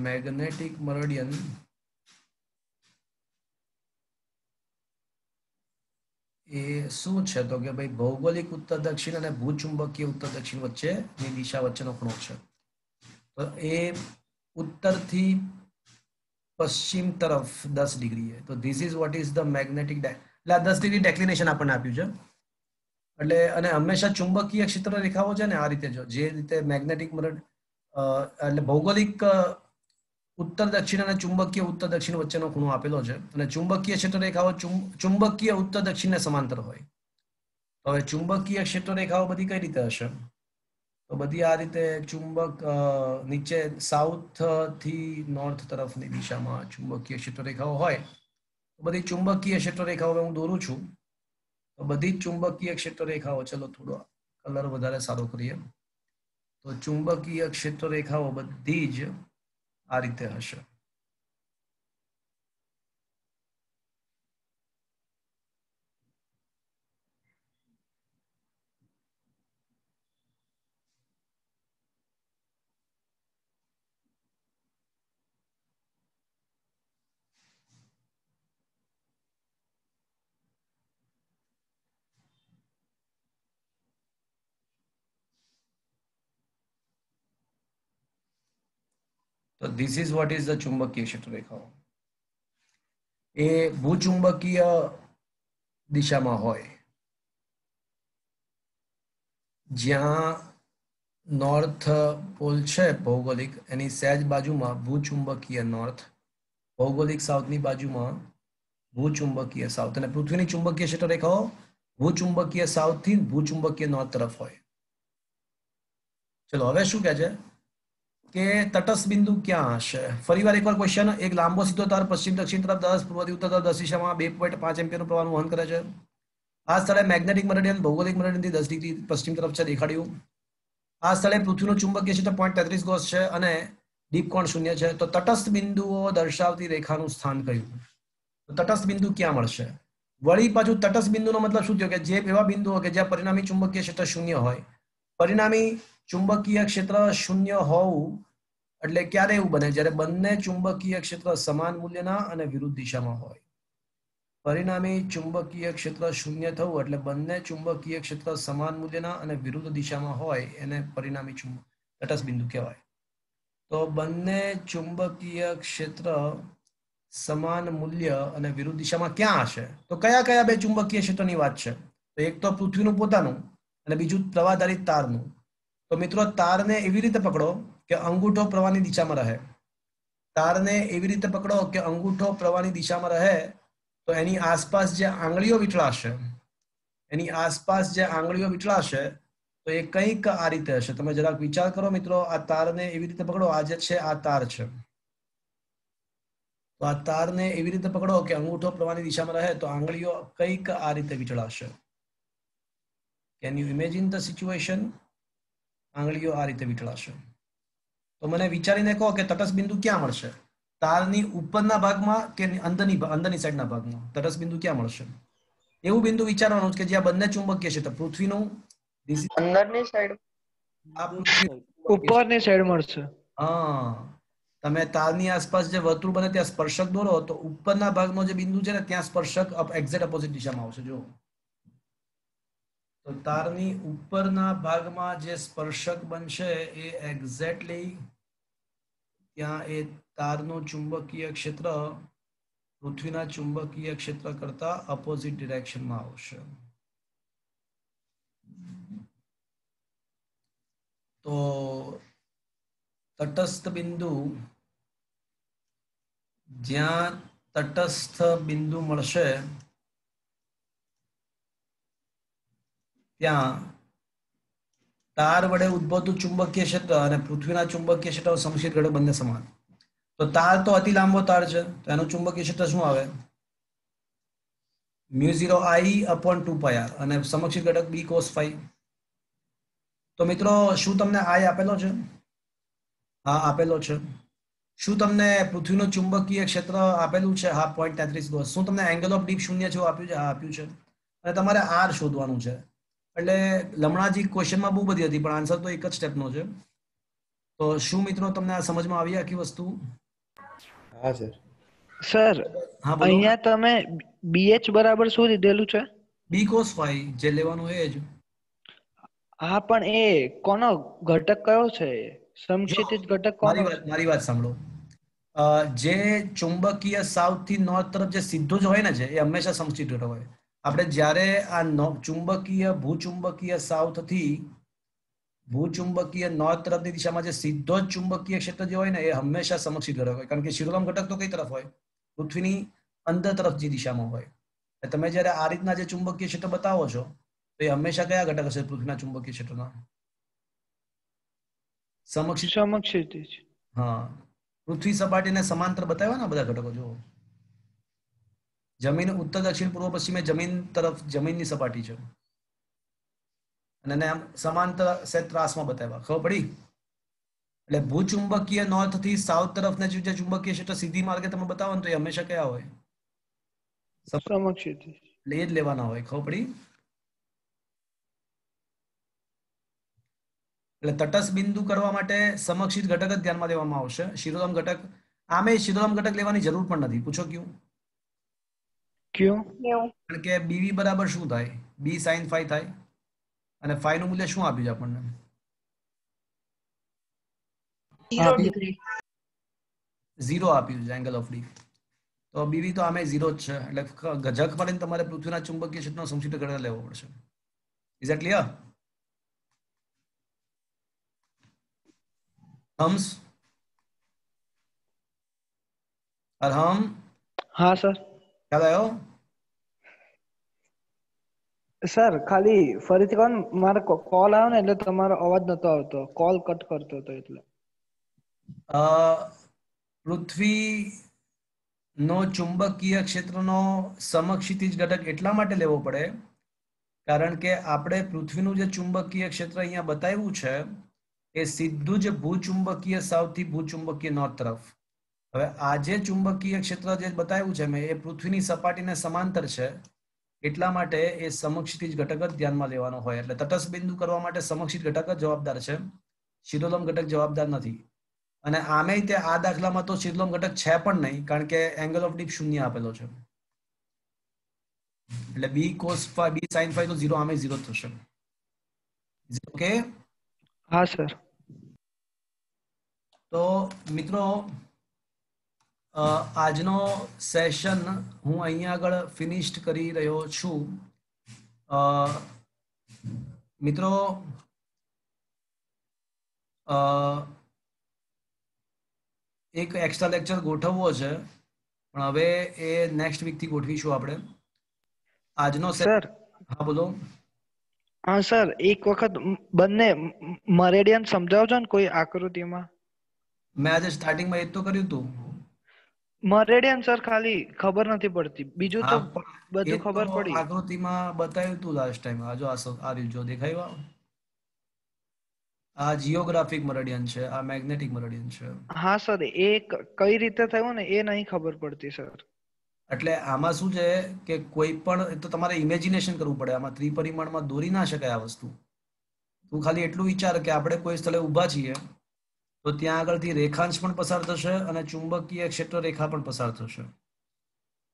મેગ્નેટિક મેરિડિયન એ શું છે તો કે ભાઈ ભૌગોલિક ઉત્તર દક્ષિણ અને ભૂચુંબકીય ઉત્તર દક્ષિણ વચ્ચેની દિશા વચ્ચેનો ખૂણો છે. તો એ ઉત્તરથી પશ્ચિમ તરફ 10 ડિગ્રી છે. તો this is what is the magnetic, એટલે આ 10 ડિગ્રી ડેક્લિનેશન આપણને આપ્યું છે. એટલે અને હંમેશા ચુંબકીય ક્ષેત્ર રેખાઓ છે ને આ રીતે, જો જે રીતે મેગ્નેટિક એટલે ભૌગોલિક ઉત્તર દક્ષિણ અને ચુંબકીય ઉત્તર દક્ષિણ વચ્ચેનો ખૂણો આપેલો છે અને ચુંબકીય ક્ષેત્ર રેખાઓ ચુંબકીય ઉત્તર દક્ષિણને સમાંતર હોય. તો હવે ચુંબકીય ક્ષેત્ર રેખાઓ બધી કઈ રીતે હશે? તો બધી આ રીતે ચુંબક નીચે સાઉથ થી નોર્થ તરફની દિશામાં ચુંબકીય ક્ષેત્ર રેખાઓ હોય. તો બધી ચુંબકીય ક્ષેત્ર રેખાઓ હું દોરું છું. તો બધી ચુંબકીય ક્ષેત્ર રેખાઓ, ચલો થોડો કલર વધારે સારો કરીએ. તો ચુંબકીય ક્ષેત્ર રેખાઓ બધી જ આ રીતે હશે. તો this is what is the ચુંબકીય ક્ષેત્ર રેખાઓ. એ ભૂચુંબકીય દિશામાં હોય, જ્યાં નોર્થ પોલ છે ભૌગોલિક, એની સહેજ બાજુમાં ભૂચુંબકીય નોર્થ, ભૌગોલિક સાઉથની બાજુમાં ભૂચુંબકીય સાઉથ, અને પૃથ્વીની ચુંબકીય ક્ષેત્ર રેખાઓ ભૂચુંબકીય સાઉથ થી ભૂચુંબકીય નોર્થ તરફ હોય. ચલો હવે શું કહે છે કે તટસ્થ બિંદુ ક્યાં હશે? ફરીવાર એકવાર ક્વેશ્ચન. એક લાંબો સીધો તાર પશ્ચિમ દક્ષિણ તરફ 10, પૂર્વથી ઉત્તર તરફ 10 દિશામાં 2.5 એમ્પિયરનું પ્રવાહનું વહન કરે છે. આ સ્થળે મેગ્નેટિક મેરિડિયન ભૌગોલિક મેરિડિયનથી 10 ડિગ્રી પશ્ચિમ તરફ છે, દેખાડ્યું. આ સ્થળે પૃથ્વીનું ચુંબકીય ક્ષેત્ર 0.33 ગોસ છે અને દીપ કોણ 0 છે. તો તટસ્થ બિંદુઓ દર્શાવતી રેખાનું સ્થાન કયું? તો તટસ્થ બિંદુ ક્યાં મળશે? વળી પાછું તટસ્થ બિંદુનો મતલબ શું થયો કે જે એવા બિંદુઓ કે જ્યાં પરિણામી ચુંબકીય ક્ષેત્ર 0 હોય. પરિણામી ચુંબકીય ક્ષેત્ર 0 હોવું એટલે ક્યારે એવું બને? જ્યારે બંને ચુંબકીય ક્ષેત્ર સમાન મૂલ્યના અને વિરુદ્ધ દિશામાં હોય. પરિણામી ચુંબકીય ક્ષેત્ર 0 થવું એટલે બંને ચુંબકીય ક્ષેત્ર સમાન મૂલ્યના અને વિરુદ્ધ દિશામાં હોય, એને પરિણામી તટસ્થ બિંદુ કહેવાય. તો બંને ચુંબકીય ક્ષેત્ર સમાન મૂલ્ય અને વિરુદ્ધ દિશામાં ક્યાં હશે? તો કયા કયા બે ચુંબકીય ક્ષેત્રની વાત છે? તો એક તો પૃથ્વીનું પોતાનું અને બીજું પ્રવાહધારિત તારનું. તો મિત્રો તારને એવી રીતે પકડો કે અંગૂઠો પ્રવાહની દિશામાં રહે. તારને એવી રીતે પકડો કે અંગૂઠો પ્રવાહની દિશામાં રહે. તો એની આસપાસ જે આંગળીઓ વીંટળાશે, તો એ કંઈક આ રીતે હશે. તમે જરાક વિચાર કરો મિત્રો. આ તારને એવી રીતે પકડો, આ જે છે આ તાર છે. તો આ તારને એવી રીતે પકડો કે અંગૂઠો પ્રવાહની દિશામાં રહે તો આંગળીઓ કંઈક આ રીતે વીંટળાશે. Can you imagine the situation? આંગળીઓ આ રીતે વીંટળાશે. તો મને વિચારીને કહો કે તટસ્થ બિંદુ ક્યાં મળશે? તારની ઉપરના ભાગમાં કે અંદરની સાઈડના ભાગમાં તટસ્થ બિંદુ ક્યાં મળશે? એવું બિંદુ વિચારવાનું કે જ્યાં બંને ચુંબકીય ક્ષેત્ર પૃથ્વીનું અંદરની સાઈડ, ઉપરની સાઈડ મળશે. હા, તમે તારની આસપાસ જે વર્તુળ બને ત્યાં સ્પર્શક દોરો તો ઉપરના ભાગનો જે બિંદુ છે ને ત્યાં સ્પર્શક એક્ઝેક્ટ ઓપોઝિટ દિશામાં આવશે. જો તો તારની ઉપરના ભાગમાં જે સ્પર્શક બનશે એ એક્ઝેક્ટલી ત્યાં એ તારનું ચુંબકીય ક્ષેત્ર પૃથ્વીના ચુંબકીય ક્ષેત્ર કરતા ઓપોઝિટ ડિરેક્શનમાં આવશે. તો તટસ્થ બિંદુ, જ્યાં તટસ્થ બિંદુ મળશે ત્યાં તાર વડે ઉદ્ભવતું ચુંબકીય ક્ષેત્ર અને પૃથ્વીના ચુંબકીય ક્ષેત્ર સમક્ષિત ઘટક બંને સમાન. તો તાર તો અતિ લાંબો તાર છે, તો એનું ચુંબકીય ક્ષેત્ર શું આવે? μ0I/2πr અને સમક્ષિત ઘટક b cos phi. તો મિત્રો શું તમને I આપેલો છે? હા આપેલો છે. શું તમને પૃથ્વીનું ચુંબકીય ક્ષેત્ર આપેલું છે? હા 0.33 શું તમને એંગલ ઓફ ડીપ શૂન્ય જેવું આપ્યું છે? હા આપ્યું છે. અને તમારે R શોધવાનું છે. એટલે લમણાજી ક્વેશ્ચનમાં બહુ બધી હતી પણ આન્સર તો એક જ સ્ટેપનો છે. તો શું મિત્રો તમને આ સમજમાં આવી આખી વસ્તુ? હા સર. સર હા બોલો. અહીંયા તમે BH બરાબર શું લીધેલું છે? b cos phi જે લેવાનું એ જ. હા પણ એ કોનો ઘટક કયો છે? સમક્ષિતિજ ઘટક કોનો છે? મારી વાત સાંભળો. જે ચુંબકીય સાઉથ થી નોર્થ તરફ જે સીધો જ હોય ને છે એ હંમેશા સમક્ષિત ઘટક હોય. આપણે જ્યારે આ ચુંબકીય ભૂચુંબકીય સાઉથ થી ભૂચુંબકીય નોર્થ તરફની દિશામાં જે સીધો જ ચુંબકીય ક્ષેત્ર જે હોય ને એ હંમેશા સમક્ષિત ઘટક હોય. કારણ કે શિરોલમ ઘટક તો કઈ તરફ હોય? પૃથ્વીની અંદર તરફ જે દિશામાં હોય. તમે જ્યારે આ રીતના જે ચુંબકીય ક્ષેત્ર બતાવો છો તો એ હંમેશા કયા ઘટક હશે પૃથ્વીના ચુંબકીય ક્ષેત્રના? સમક્ષિતિજ. હા, પૃથ્વી સપાટીને સમાંતર બતાવ્યા ને બધા ઘટકો. જો જમીન ઉત્તર દક્ષિણ પૂર્વ પશ્ચિમે જમીન તરફ જમીનની સપાટી છે અને એને આમ સમાંતર ત્રાસમાં બતાવ્યા. ખબર પડી? એટલે ભૂચુંબકીય નોર્થ થી સાઉથ તરફને જે ચુંબકીય ક્ષેત્ર સીધી માર્ગે તમે બતાવો ને તો એ હંમેશા કયા હોય? સમક્ષિતિજ. એટલે એ જ લેવાના હોય. ખબર પડી? એટલે તટસ્થ બિંદુ કરવા માટે સમક્ષિત ઘટક જ ધ્યાનમાં લેવામાં આવશે. શિરોલમ ઘટક આમે શિરોલમ ઘટક લેવાની જરૂર પણ નથી. પૂછો ક્યું? કારણ કે BV બરાબર શું થાય? B sin phi થાય અને phi નું મૂલ્ય શું આપ્યું છે આપણને? 0 ડિગ્રી. 0 આપ્યું છે એંગલ ઓફ ડી. તો BV તો આમે 0 જ છે. એટલે ગજક કરીને તમારે પૃથ્વીના ચુંબકીય ક્ષેત્રનો સમક્ષિત ઘટક લેવો પડશે. Is it clear? Hums? Arham? હા સર. ખ્યાલ આવ્યો? સર ખાલી ફરીથી કહો ને, મારો કોલ આવ્યો ને એટલે તમારો અવાજ નતો આવતો. કોલ કટ કરતો હતો એટલે. પૃથ્વી નો ચુંબકીય ક્ષેત્રનો સમક્ષિતિજ ઘટક એટલા માટે લેવો પડે કારણ કે આપણે પૃથ્વીનું જે ચુંબકીય ક્ષેત્ર અહીંયા બતાવ્યું છે એ સીધું જ ભૂચુંબકીય સાઉથ થી ભૂચુંબકીય નોર્થ તરફ. હવે આ જે ચુંબકીય ક્ષેત્ર જે બતાવ્યું છે મેં એ પૃથ્વીની સપાટીને સમાંતર છે. એટલા માટે એ સમક્ષિતિજ ઘટક જ ધ્યાનમાં લેવાનો હોય. એટલે તટસ્થ બિંદુ કરવા માટે સમક્ષિત ઘટક જ જવાબદાર છે, શિરોલમ ઘટક જવાબદાર નથી. અને આમે તે આ દાખલામાં તો શિરોલમ ઘટક છે પણ નહીં કારણ કે એંગલ ઓફ ડીપ શૂન્ય આપેલો છે. એટલે B cos phi B sin phi તો 0 આમે 0 થશે. ઓકે? હા સર. તો મિત્રો આજનો સેશન હું અહીંયા આગળ ફિનિશ્ડ કરી રહ્યો છું. મિત્રો એક એક્સ્ટ્રા લેક્ચર ગોઠવવો છે પણ હવે એ નેક્સ્ટ વીક થી ગોઠવીશું આપણે. આજનો સર. હા બોલો. હા સર, એક વખત બંને મરેડિયન સમજાવજો ને કોઈ આકૃતિમાં. મેં આજે સ્ટાર્ટિંગમાં એ તો કર્યું હતું. મરેડિયન સર ખાલી ખબર નથી પડતી, બીજું તો બધું ખબર પડી. આકૃતિમાં બતાવ્યું હતું લાસ્ટ ટાઈમ. આ જો આ રહ્યું જો દેખાયું. આ જીઓગ્રાફિક મરેડિયન છે, આ મેગ્નેટિક મરેડિયન છે. હા સર, એ કઈ રીતે થયું ને એ નહીં ખબર પડતી સર. એટલે આમાં શું છે કે કોઈ પણ તો તમારે ઇમેજિનેશન કરવું પડે. આમાં ત્રિપરિમાણમાં દોરી ના શકાય આ વસ્તુ. તું ખાલી એટલું વિચાર કે આપણે કોઈ સ્થળે ઊભા છીએ તો ત્યાં આગળથી રેખાંશ પણ પસાર થશે અને ચુંબકીય ક્ષેત્ર રેખા પણ પસાર થશે.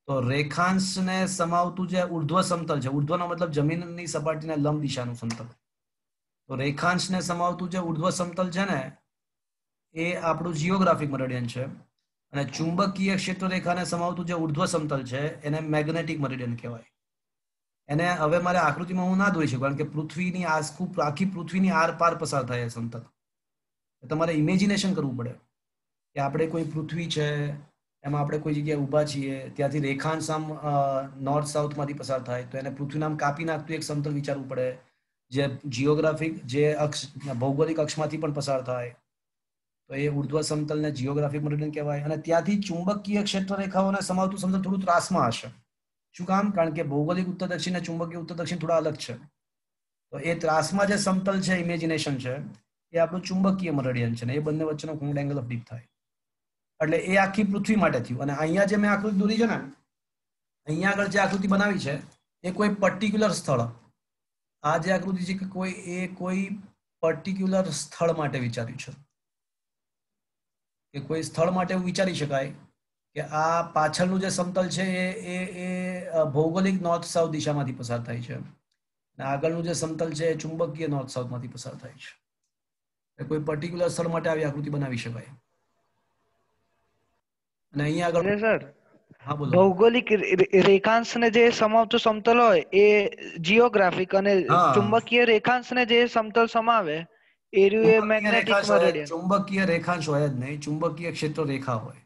તો રેખાંશને સમાવતું જે ઉર્ધ્વ સમતલ છે, ઉર્ધ્વનો મતલબ જમીનની સપાટીને લંબ દિશાનું સમતલ. તો રેખાંશને સમાવતું જે ઉર્ધ્વ સમતલ છે ને એ આપણું જીઓગ્રાફિક મરેડિયન છે અને ચુંબકીય ક્ષેત્ર રેખાને સમાવતું જે ઉર્ધ્વ સમતલ છે એને મેગ્નેટિક મરેડિયન કહેવાય. એને હવે મારે આકૃતિમાં હું ના દોરી શકું કારણ કે પૃથ્વીની આખી પૃથ્વીની આરપાર પસાર થાય સમતલ. તમારે ઇમેજિનેશન કરવું પડે કે આપણે કોઈ પૃથ્વી છે, એમાં આપણે કોઈ જગ્યાએ ઊભા છીએ, ત્યાંથી રેખાંશ આમ નોર્થ સાઉથમાંથી પસાર થાય તો એને પૃથ્વીનું આમ કાપી નાખતું એક સમતલ વિચારવું પડે, જે જીઓગ્રાફિક જે અક્ષ ભૌગોલિક અક્ષમાંથી પણ પસાર થાય તો એ ઉર્ધ્વ સમતલને જીઓગ્રાફિક મરીડિયન કહેવાય. અને ત્યાંથી ચુંબકીય ક્ષેત્ર રેખાઓને સમાવતું સમતલ થોડું ત્રાસમાં હશે. શું કામ? કારણ કે ભૌગોલિક ઉત્તર દક્ષિણ અને ચુંબકીય ઉત્તર દક્ષિણ થોડા અલગ છે. તો એ ત્રાસમાં જે સમતલ છે, ઇમેજિનેશન છે, એ આપણું ચુંબકીય મરીડિયન છે ને એ બંને વચ્ચેનો ખૂણો એંગલ ઓફ ડીપ થાય. એટલે એ આખી પૃથ્વી માટે થયું. અને અહીંયા જે મેં આકૃતિ દોરી છે ને, અહીંયા આગળ જે આકૃતિ બનાવી છે એ કોઈ પર્ટિક્યુલર સ્થળ, આ જે આકૃતિ છે કે કોઈ પર્ટિક્યુલર સ્થળ માટે વિચાર્યું છે કે કોઈ સ્થળ માટે એવું વિચારી શકાય કે આ પાછળનું જે સમતલ છે એ ભૌગોલિક નોર્થ સાઉથ દિશામાંથી પસાર થાય છે અને આગળનું જે સમતલ છે એ ચુંબકીય નોર્થ સાઉથમાંથી પસાર થાય છે. કોઈ પર્ટિક્યુલર સ્થળ માટે આવી આકૃતિ બનાવી શકાય. અને અહીંયા આગળ સર હા બોલો. ભૌગોલિક રેખાંશને જે સમાવતું સમતલ હોય એ જીઓગ્રાફિક અને ચુંબકીય રેખાંશને જે સમતલ સમાવે એ રહ્યું મેગ્નેટિક મરીડિયન. ચુંબકીય રેખાંશ હોય જ નહીં, ચુંબકીય ક્ષેત્ર રેખા હોય.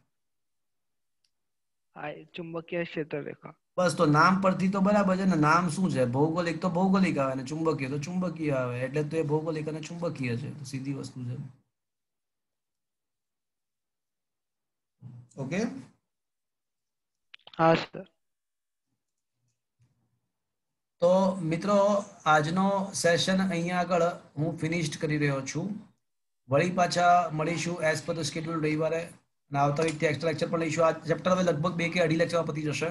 હા, ચુંબકીય ક્ષેત્ર રેખા. બસ, તો નામ પરથી તો બરાબર છે ને. નામ શું છે? ભૌગોલિક તો ભૌગોલિક આવે ને ચુંબકીય તો ચુંબકીય આવે, એટલે તો એ ભૌગોલિક અને ચુંબકીય છે. સીધી વસ્તુ છે. ઓકે. હા સર. તો મિત્રો, આજનો સેશન અહીંયા આગળ હું ફિનિશ્ડ કરી રહ્યો છું. વળી પાછા મળીશું એઝ પર ધ શેડ્યુલ રવિવારે, અને આવતા વીકથી એક્સ્ટ્રા લેક્ચર પણ લઈશું. આ ચેપ્ટર હવે લગભગ 2 કે 2.5 લેક્ચરમાં પતી જશે.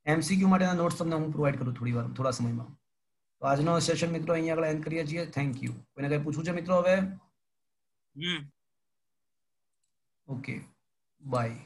MCQ માટેના નોટ્સ તમને હું પ્રોવાઈડ કરું થોડા સમયમાં. તો આજનો સેશન મિત્રો અહીંયા આગળ એન્ડ કરીએ છીએ. Thank you. કોઈને કંઈ પૂછવું છે મિત્રો હવે? Okay, by.